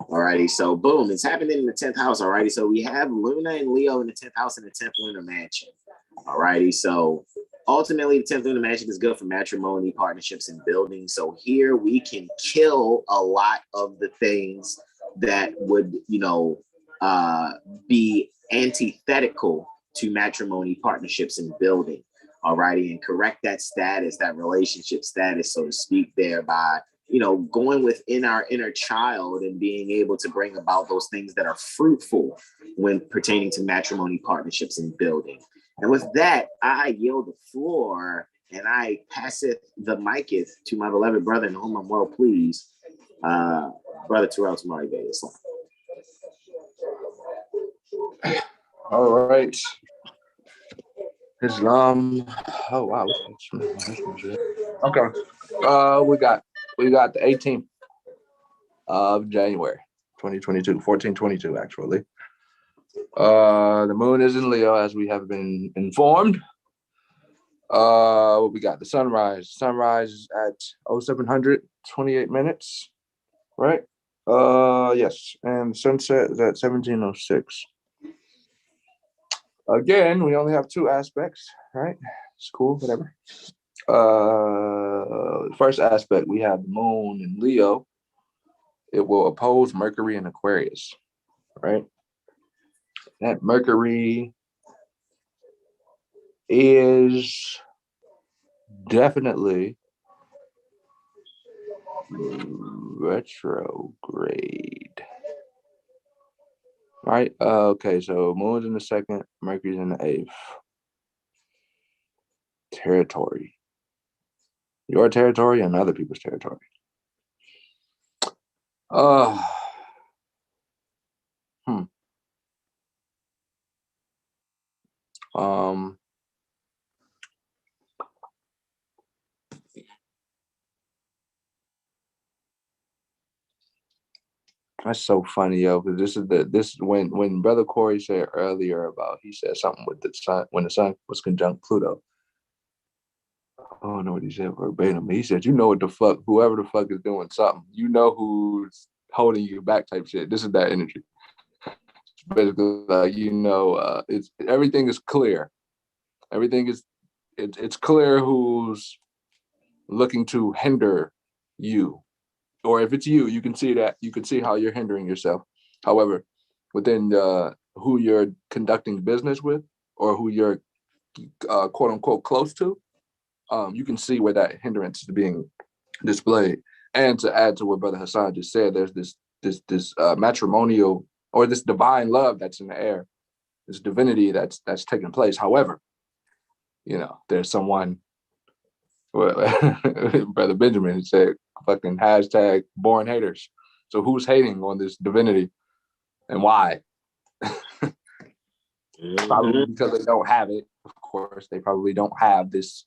Alrighty, so boom, it's happening in the 10th house. Alrighty, so we have Luna and Leo in the 10th house in the 10th lunar mansion. Alrighty, so ultimately the 10th lunar mansion is good for matrimony, partnerships, and building. So here we can kill a lot of the things that would, you know, be antithetical to matrimony, partnerships, and building. Alrighty, and correct that status, that relationship status, so to speak, thereby, you know, going within our inner child and being able to bring about those things that are fruitful when pertaining to matrimony, partnerships, and building. And with that, I yield the floor and I passeth the miceth to my beloved brother in whom I'm well pleased, Brother Terrell Tamari Bey. All right. Islam. Oh wow. Okay. We got the 18th of January, 2022, 1422 actually. The moon is in Leo, as we have been informed. What we got? The sunrise. Sunrise is at 0700, 28 minutes, right? Yes, and sunset is at 1706. Again, we only have 2 aspects, right? It's cool, whatever. First aspect, we have the moon in Leo. It will oppose Mercury in Aquarius, right? that Mercury is definitely retrograde. Right? Okay, so Moon's in the second, Mercury's in the eighth. Territory. Your territory and other people's territory. That's so funny, yo, because this when Brother Corey said earlier about, he said something with the sun, when the sun was conjunct Pluto. I don't know what he said verbatim. He said, you know what the fuck, whoever the fuck is doing something, you know who's holding you back type shit. This is that energy. It's basically like, you know, it's everything is clear. Everything is it's clear who's looking to hinder you. Or if it's you, you can see that, you can see how you're hindering yourself. However, within who you're conducting business with or who you're quote unquote close to, you can see where that hindrance is being displayed. And to add to what Brother Hasan just said, there's this matrimonial or this divine love that's in the air, this divinity that's taking place. However, you know, there's someone, Brother Benjamin said, fucking hashtag born haters. So who's hating on this divinity and why? Probably because they don't have it. Of course, they probably don't have this,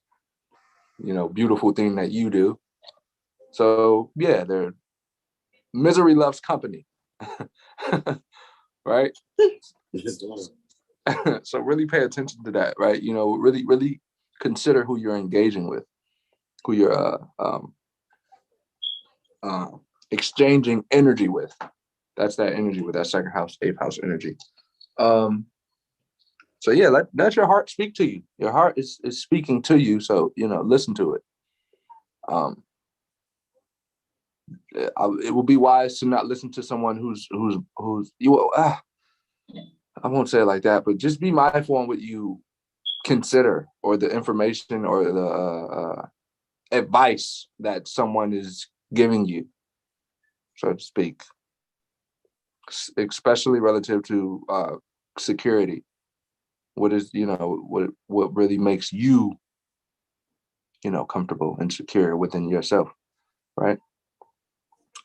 you know, beautiful thing that you do. So yeah, they're misery loves company. Right? So really pay attention to that, right? You know, really consider who you're engaging with, who you're exchanging energy with. That's that energy with that second house, eighth house energy. So yeah, let your heart speak to you. Your heart is speaking to you, so you know, listen to it. It will be wise to not listen to someone who's you. I won't say it like that, but just be mindful on what you consider or the information or the advice that someone is giving you, so to speak, especially relative to security. What is, you know, what really makes you, you know, comfortable and secure within yourself, right?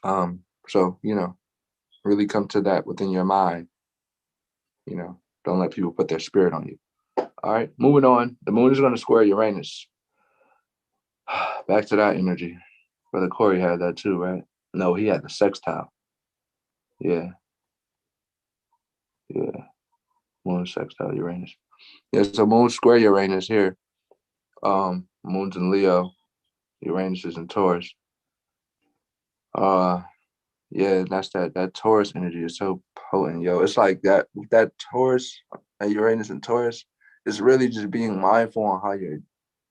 So, you know, really come to that within your mind. You know, don't let people put their spirit on you. All right, moving on. The moon is going to square Uranus. Back to that energy. Brother Corey had that too, right? No, he had the sextile. Yeah. Moon sextile Uranus. Yeah, so moon square Uranus here. Moon's in Leo. Uranus is in Taurus. Yeah, that's that Taurus energy is so potent, yo. It's like that Taurus, Uranus and Taurus, is really just being mindful on how you're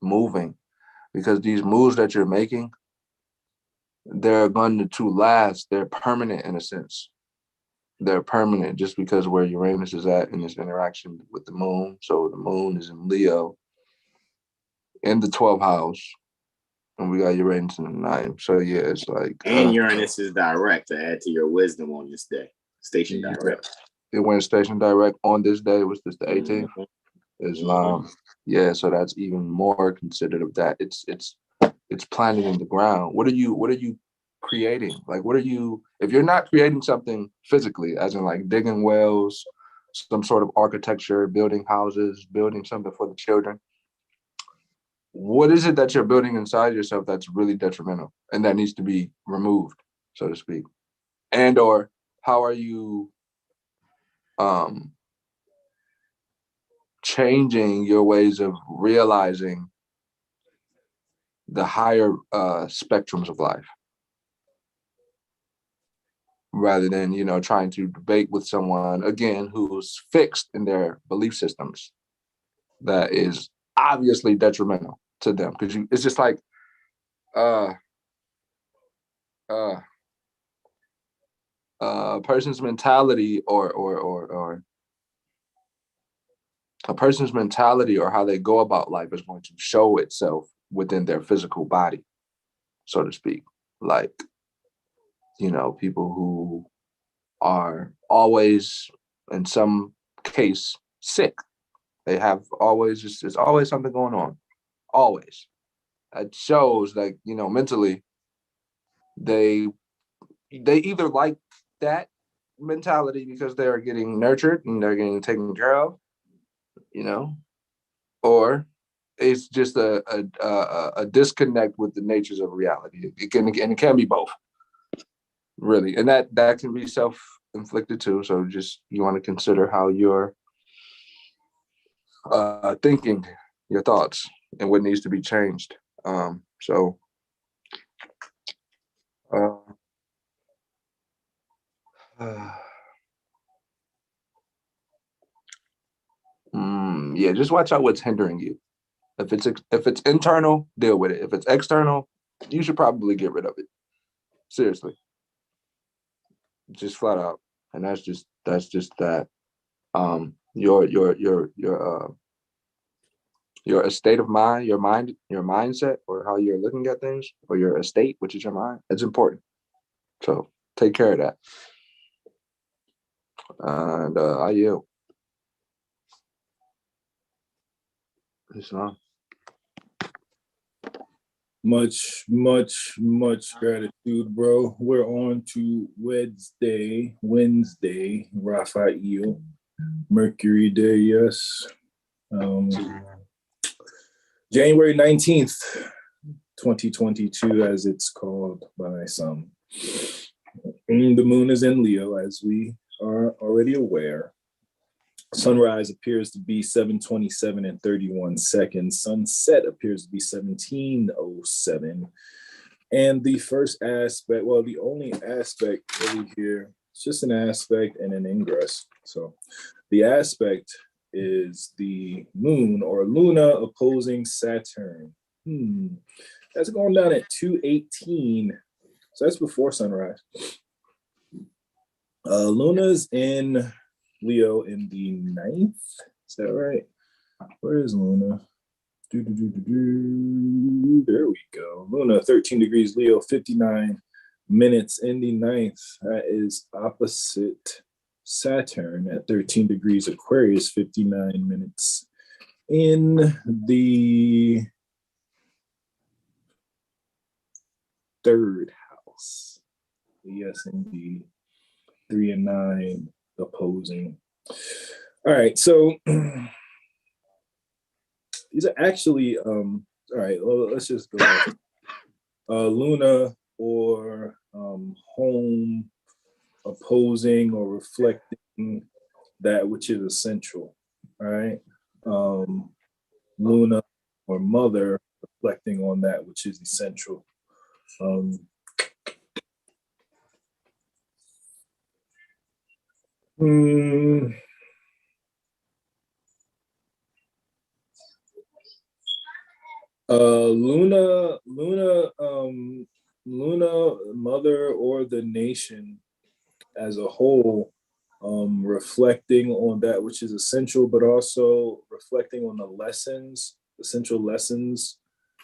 moving, because these moves that you're making, they're going to last. They're permanent in a sense. They're permanent just because where Uranus is at in this interaction with the moon. So the moon is in Leo in the 12th house, and we got Uranus in the 9th. So yeah, it's like and Uranus is direct to add to your wisdom on this day. Station direct. It went station direct on this day. Was this the 18th? Islam. Yeah, so that's even more considered of that. It's planted in the ground. What are you creating? Like, what are you, if you're not creating something physically, as in like digging wells, some sort of architecture, building houses, building something for the children, what is it that you're building inside yourself that's really detrimental and that needs to be removed, so to speak? And or how are you changing your ways of realizing the higher spectrums of life, rather than, you know, trying to debate with someone, again, who's fixed in their belief systems that is obviously detrimental to them? Because it's just like a person's mentality or a person's mentality or how they go about life is going to show itself within their physical body, so to speak. Like, you know, people who are always, in some case, sick. They have always just, there's always something going on. Always. It shows like, you know, mentally, they either like that mentality because they're getting nurtured and they're getting taken care of, you know, or it's just a disconnect with the natures of reality. It can be both, really, and that can be self-inflicted too. So just you want to consider how you're thinking, your thoughts, and what needs to be changed. Yeah, just watch out what's hindering you. If it's internal, deal with it. If it's external, you should probably get rid of it. Seriously, just flat out. And that's just that. Your state of mind, your mindset, or how you're looking at things, or your estate, which is your mind, it's important. So take care of that. And I yield. Much gratitude, bro. We're on to Wednesday, Raphael, Mercury Day, yes. January 19th, 2022, as it's called by some. The moon is in Leo, as we are already aware. Sunrise appears to be 7:27 and 31 seconds. Sunset appears to be 17:07. And the first aspect, well, the only aspect really here, it's just an aspect and an ingress. So the aspect is the moon or Luna opposing Saturn. That's going down at 2:18. So that's before sunrise. Luna's in Leo in the 9th. Is that right? Where is Luna? There we go. Luna, 13 degrees Leo, 59 minutes in the 9th. That is opposite Saturn at 13 degrees Aquarius, 59 minutes in the 3rd house. Yes, indeed. 3 and 9 opposing. All right, so these are actually all right, well, let's just go Luna or home opposing or reflecting that which is essential. All right, Luna or mother reflecting on that which is essential. Luna, mother or the nation as a whole, reflecting on that which is essential, but also reflecting on the essential lessons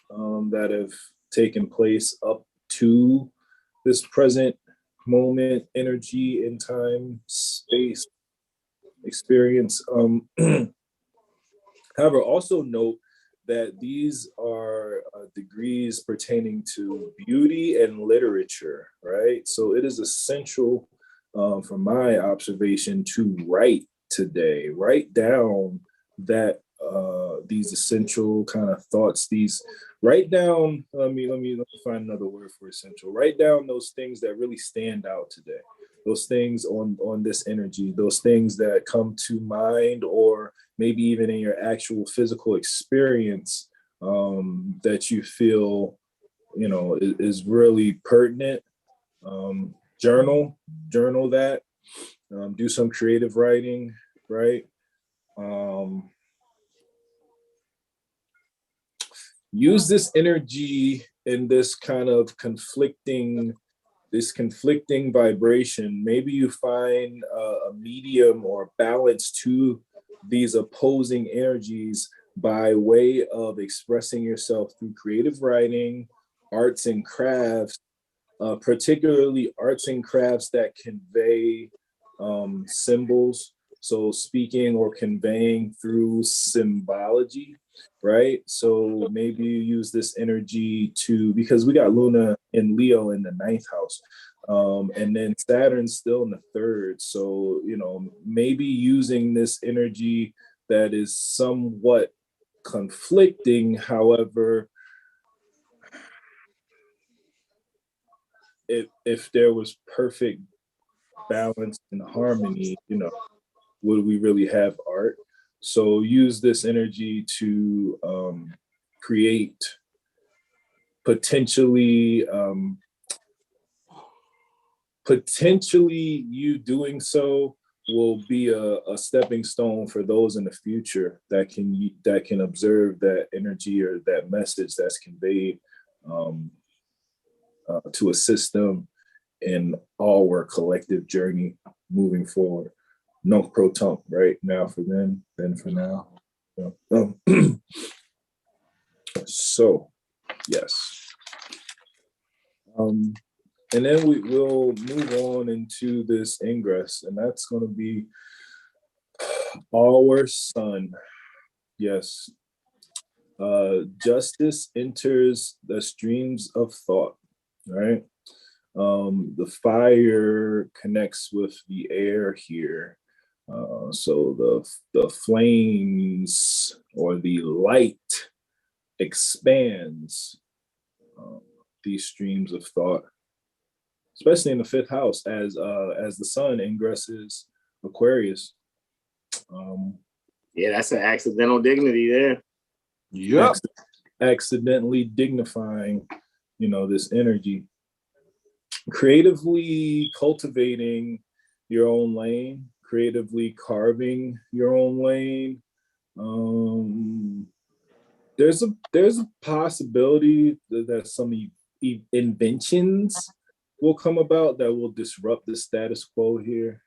that have taken place up to this present moment, energy and time, space, experience. However, also note that these are degrees pertaining to beauty and literature, right? So it is essential, from my observation, to write today. Write down that these essential kind of thoughts. Write down. Let me find another word for essential. Write down those things that really stand out today. Those things on this energy. Those things that come to mind, or maybe even in your actual physical experience, that you feel, is really pertinent. Journal that. Do some creative writing, right? Use this energy in this kind of conflicting vibration. Maybe you find a medium or balance to these opposing energies by way of expressing yourself through creative writing, arts and crafts, particularly arts and crafts that convey symbols. So speaking or conveying through symbology, right? So maybe you use this energy to, because we got Luna and Leo in the 9th house. And then Saturn's still in the 3rd. So, you know, maybe using this energy that is somewhat conflicting. However, if there was perfect balance and harmony, you know, would we really have art? So use this energy to create potentially you doing so will be a stepping stone for those in the future that can observe that energy or that message that's conveyed to assist them in our collective journey moving forward. Nunc pro tunc, right? Now for them, then for now. So, yes. And then we'll move on into this ingress, and that's going to be our sun. Yes. Justice enters the streams of thought, right? The fire connects with the air here. So the flames or the light expands these streams of thought, especially in the 5th house as the sun ingresses Aquarius. Yeah, that's an accidental dignity there. Yep. Accidentally dignifying, you know, this energy. Creatively cultivating your own lane, creatively carving your own lane. There's a possibility that some inventions will come about that will disrupt the status quo here.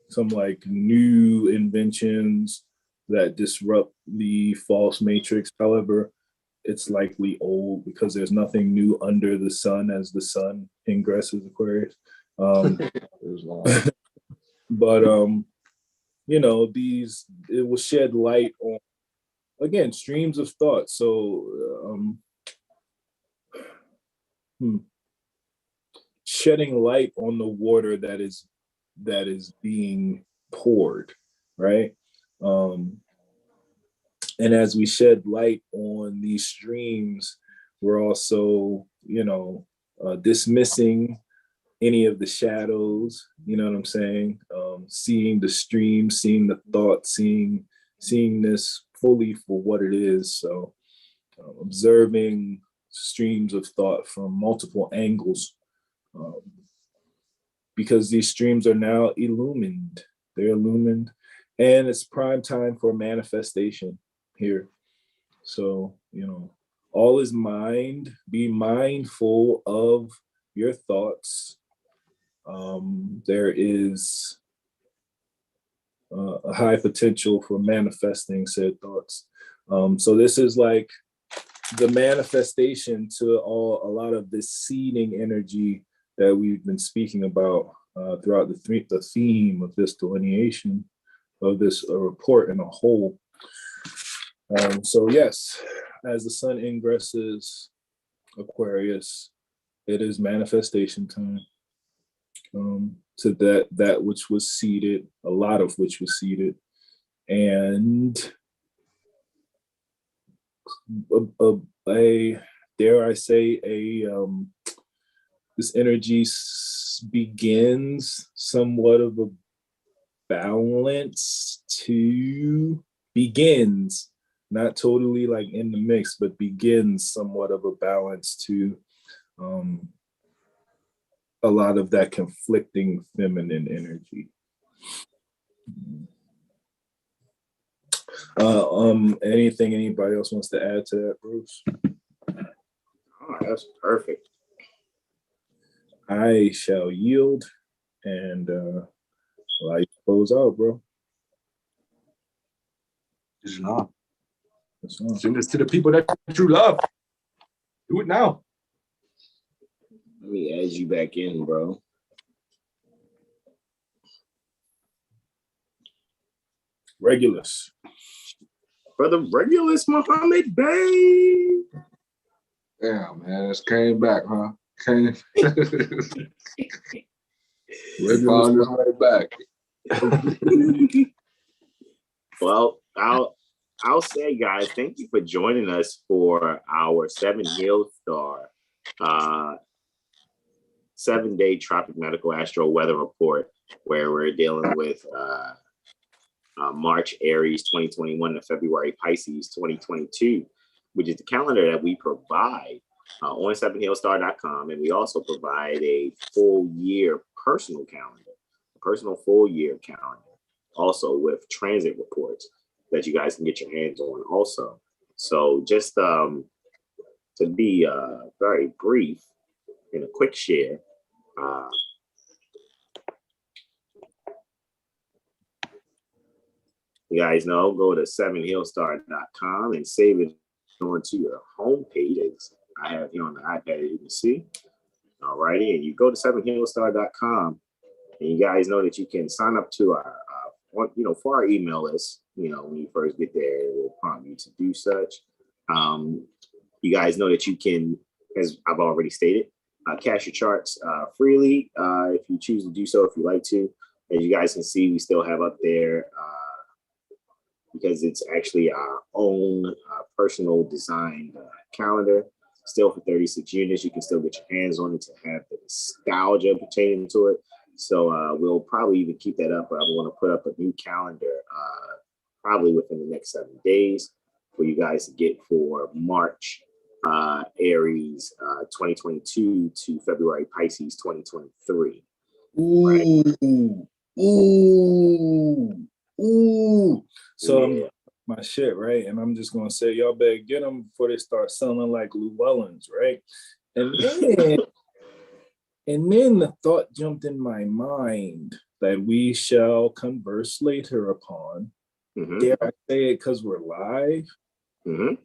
Some like new inventions that disrupt the false matrix. However, it's likely old because there's nothing new under the sun as the sun ingresses Aquarius. But you know, it will shed light on, again, streams of thought. So shedding light on the water that is being poured, right? And as we shed light on these streams, we're also, you know, dismissing any of the shadows, you know what I'm saying? Seeing the stream, seeing the thought, seeing this fully for what it is. So observing streams of thought from multiple angles, because these streams are now illumined. They're illumined, and it's prime time for manifestation here. So, you know, all is mind. Be mindful of your thoughts. There is a high potential for manifesting said thoughts. So this is like the manifestation to a lot of this seeding energy that we've been speaking about throughout the theme of this delineation of this report in a whole. So yes, as the sun ingresses Aquarius, it is manifestation time. To that which was seeded, a lot of which was seeded, and dare I say this energy begins somewhat of a balance begins, not totally like in the mix, but begins somewhat of a balance to a lot of that conflicting feminine energy. Anything anybody else wants to add to that, Bruce? Oh, that's perfect. I shall yield and I close out, bro. Islam. Islam. Send this to the people that you love. Do it now. Let me add you back in, bro. Regulus. Brother Regulus Muhammad Bey. Damn, man, this came back, huh? Came. Found his way back. Well, I'll say, guys, thank you for joining us for our 7 Hill Star 7-day Tropic Medical Astro Weather Report, where we're dealing with March Aries 2021 to February Pisces 2022, which is the calendar that we provide on 7hillstar.com. And we also provide a full year personal calendar, a personal full year calendar, also with transit reports that you guys can get your hands on also. So just to be very brief and a quick share, you guys know, go to 7hillstar.com and save it onto your homepage. As I have here on the iPad, you can see. Alrighty, and you go to 7hillstar.com, and you guys know that you can sign up to our, for our email list. When you first get there, it will prompt you to do such. You guys know that you can, as I've already stated, cash your charts freely if you choose to do so, if you like to. As you guys can see, we still have up there, because it's actually our own personal designed calendar, still for 36 units. You can still get your hands on it to have the nostalgia pertaining to it. So we'll probably even keep that up, but I'm going to put up a new calendar probably within the next 7 days for you guys to get for March Aries 2022 to February Pisces 2023. Ooh, ooh, ooh. So yeah. My shit, right? And I'm just gonna say, y'all better get them before they start selling like Llewellyn's, right? And then the thought jumped in my mind that we shall converse later upon. Mm-hmm. Dare I say it because we're live? Mm-hmm.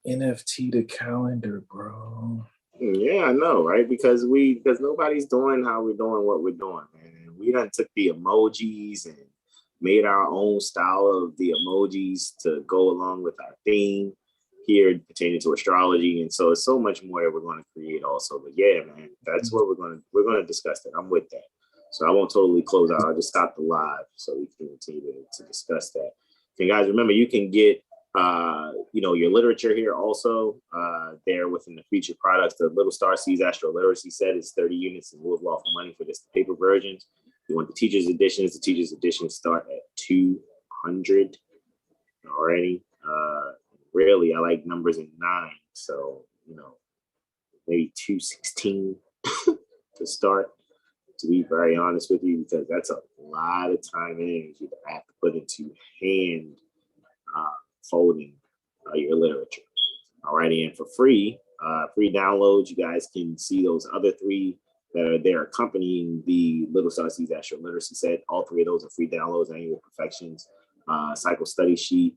NFT the calendar, bro. Yeah, I know, right? Because nobody's doing how we're doing what we're doing, man. We done took the emojis and made our own style of the emojis to go along with our theme here pertaining to astrology. And so it's so much more that we're going to create also. But yeah, man, that's what we're going to discuss that. I'm with that. So I won't totally close out. I'll just stop the live so we can continue to discuss that. And guys, remember, you can get your literature here also there within the featured products. The Little Star Seeds AstroLiteracy set is 30 units in lieu of lawful money for just the paper versions. If you want the teacher's editions, the teacher's editions start at 200 already. Really, I like numbers in 9, so maybe 216 to start. To be very honest with you, because that's a lot of time and energy that I have to put into hand folding your literature. Alrighty, and for free downloads, you guys can see those other 3 that are there accompanying the Little Star Seeds AstroLiteracy set. All 3 of those are free downloads: Annual Perfections, Cycle Study Sheet,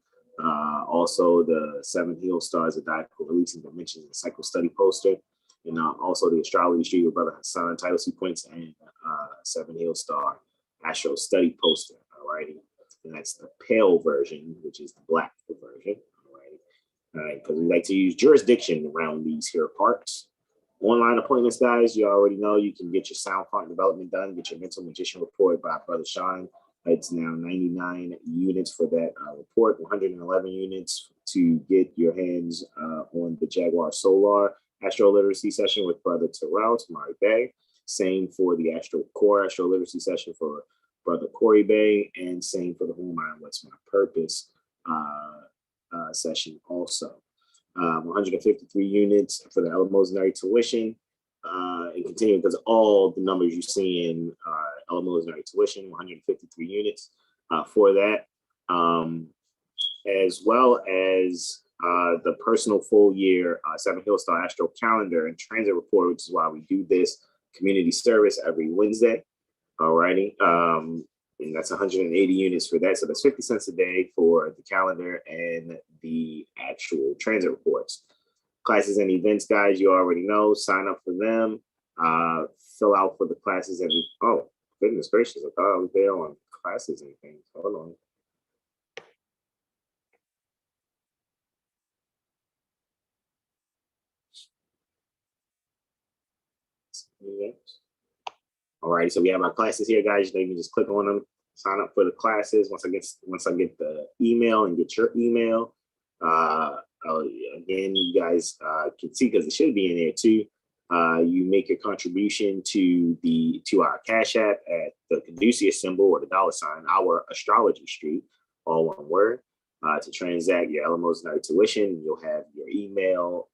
also the 7 Hill Stars Zodiacal Releasing Dimensions and Cycle Study Poster, and also the Astrology Street with Brother Hasan Title Sequence and 7 Hill Star Astro Study Poster. Alrighty. And that's the pale version, which is the black version. All right, because we like to use jurisdiction around these here parts. Online appointments, guys, you already know you can get your sound font development done, get your mental magician report by Brother Sean. It's now 99 units for that report, 111 units to get your hands on the JaguarSolar AstroLiteracy session with Brother Terrell, Tamari Bey. Same for the AstroCore AstroLiteracy session for Brother Corey Bey, and same for the Who Am I and What's My Purpose session also. 153 units for the Eleemosynary tuition, and continue because all the numbers you see in Eleemosynary tuition, 153 units for that, as well as the personal full year 7 Hill Star Astro Calendar and Transit Report, which is why we do this community service every Wednesday. Alrighty. And that's 180 units for that. So that's 50 cents a day for the calendar and the actual transit reports. Classes and events, guys, you already know. Sign up for them. Fill out for the classes every. Oh, goodness gracious! I thought I was there on classes and things. Hold on. All right, so we have our classes here, guys. You can just click on them, sign up for the classes. Once I get the email and get your email, again, you guys can see, because it should be in there too. You make your contribution to our Cash App at the Caduceus symbol or the $, our Astrology Street, all one word, to transact your LMO's night tuition. You'll have your email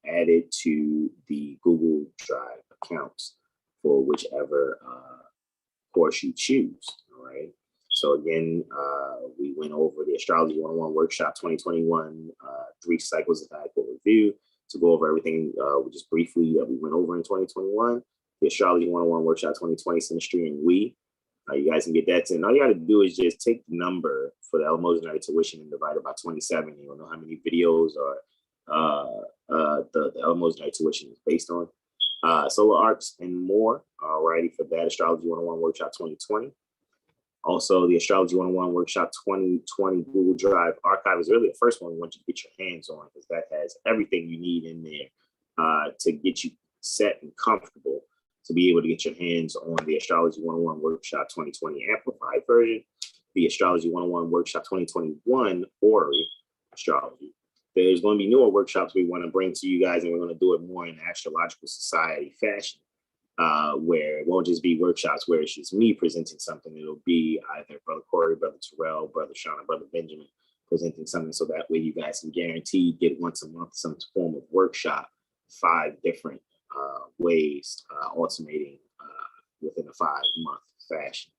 added to the Google Drive accounts for whichever course you choose. All right. So again, we went over the Astrology 101 Workshop 2021, 3 cycles of cycle review, to go over everything just briefly that we went over in 2021. The Astrology 101 Workshop 2020, Synastry, and you guys can get that in. All you got to do is just take the number for the Elmo's night tuition and divide it by 27. You'll know how many videos the Elmo's night tuition is based on. Solar arcs and more. Alrighty, for that Astrology 101 Workshop 2020. Also, the Astrology 101 Workshop 2020 Google Drive archive is really the first one we want you to get your hands on, because that has everything you need in there to get you set and comfortable to be able to get your hands on the Astrology 101 Workshop 2020 Amplified version, the Astrology 101 Workshop 2021 Horary Astrology. There's going to be newer workshops we want to bring to you guys, and we're going to do it more in astrological society fashion, where it won't just be workshops where it's just me presenting something. It'll be either Brother Corey, Brother Terrell, Brother Sean, or Brother Benjamin presenting something, so that way you guys can guarantee get once a month some form of workshop, 5 different ways, alternating within a 5-month fashion.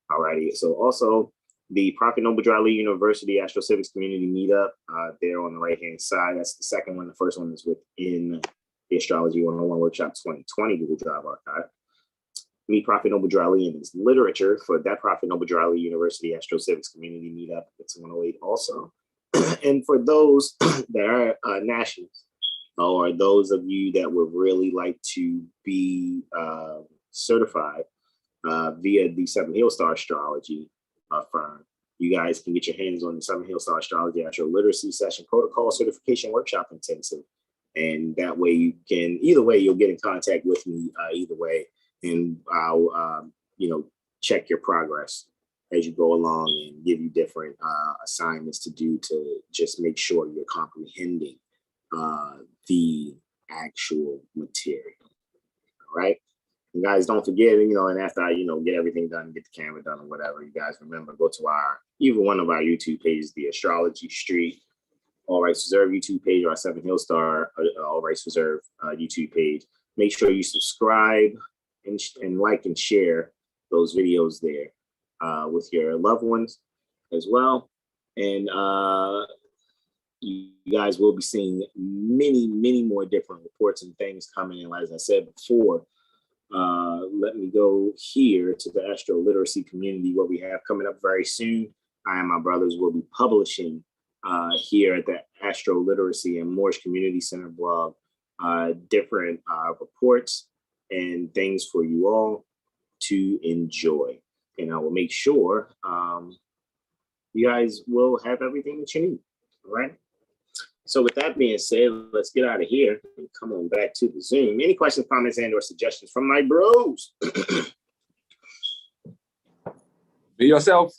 Alrighty, so also the Prophet Noble Dry Lee University AstroCivics Community Meetup, there on the right-hand side. That's the second one. The first one is within the Astrology 101 Workshop 2020 Google Drive archive. Meet Prophet Noble Dry Lee and his literature for that Prophet Noble Dry Lee University AstroCivics Community Meetup. It's 108 also. And for those that are nationals, or those of you that would really like to be certified via the 7 Hill Star Astrology firm, you guys can get your hands on the 7 Hill Star Astrology AstroLiteracy Session Protocol Certification Workshop Intensive. And that way you can, either way, you'll get in contact with me either way. And I'll, check your progress as you go along and give you different assignments to do to just make sure you're comprehending the actual material. All right. And guys, don't forget, and after I, get everything done, get the camera done or whatever, you guys remember, go to either one of our YouTube pages, the Astrology Street, All Rights Reserved YouTube page, or our 7 Hill Star All Rights Reserved YouTube page. Make sure you subscribe and like and share those videos there with your loved ones as well. And you guys will be seeing many, many more different reports and things coming in. As I said before, let me go here to the Astro Literacy community, what we have coming up very soon. I and my brothers will be publishing here at the Astro Literacy and Moorish Community Center blog different reports and things for you all to enjoy. And I will make sure you guys will have everything that you need. All right. So with that being said, let's get out of here and come on back to the Zoom. Any questions, comments, and or suggestions from my bros? Be yourself.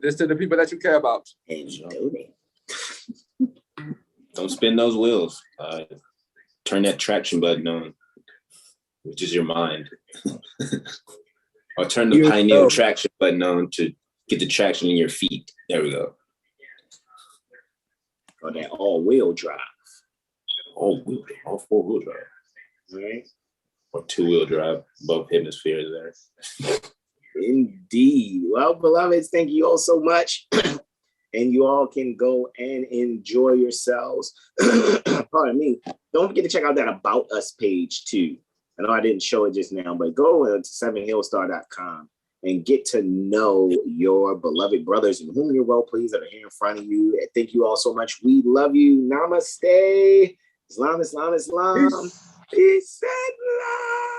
This to the people that you care about. And donate. Don't spin those wheels. Turn that traction button on, which is your mind. Or turn the pineal traction button on to get the traction in your feet. There we go. Or that all-wheel drive. All 4-wheel drive. All right. Or 2-wheel drive. Both hemispheres there. Indeed. Well, beloveds, thank you all so much. And you all can go and enjoy yourselves. Pardon me. Don't forget to check out that About Us page too. I know I didn't show it just now, but go to 7hillstar.com and get to know your beloved brothers in whom you're well pleased that are here in front of you. And thank you all so much. We love you. Namaste. Islam, Islam, Islam. Peace and love.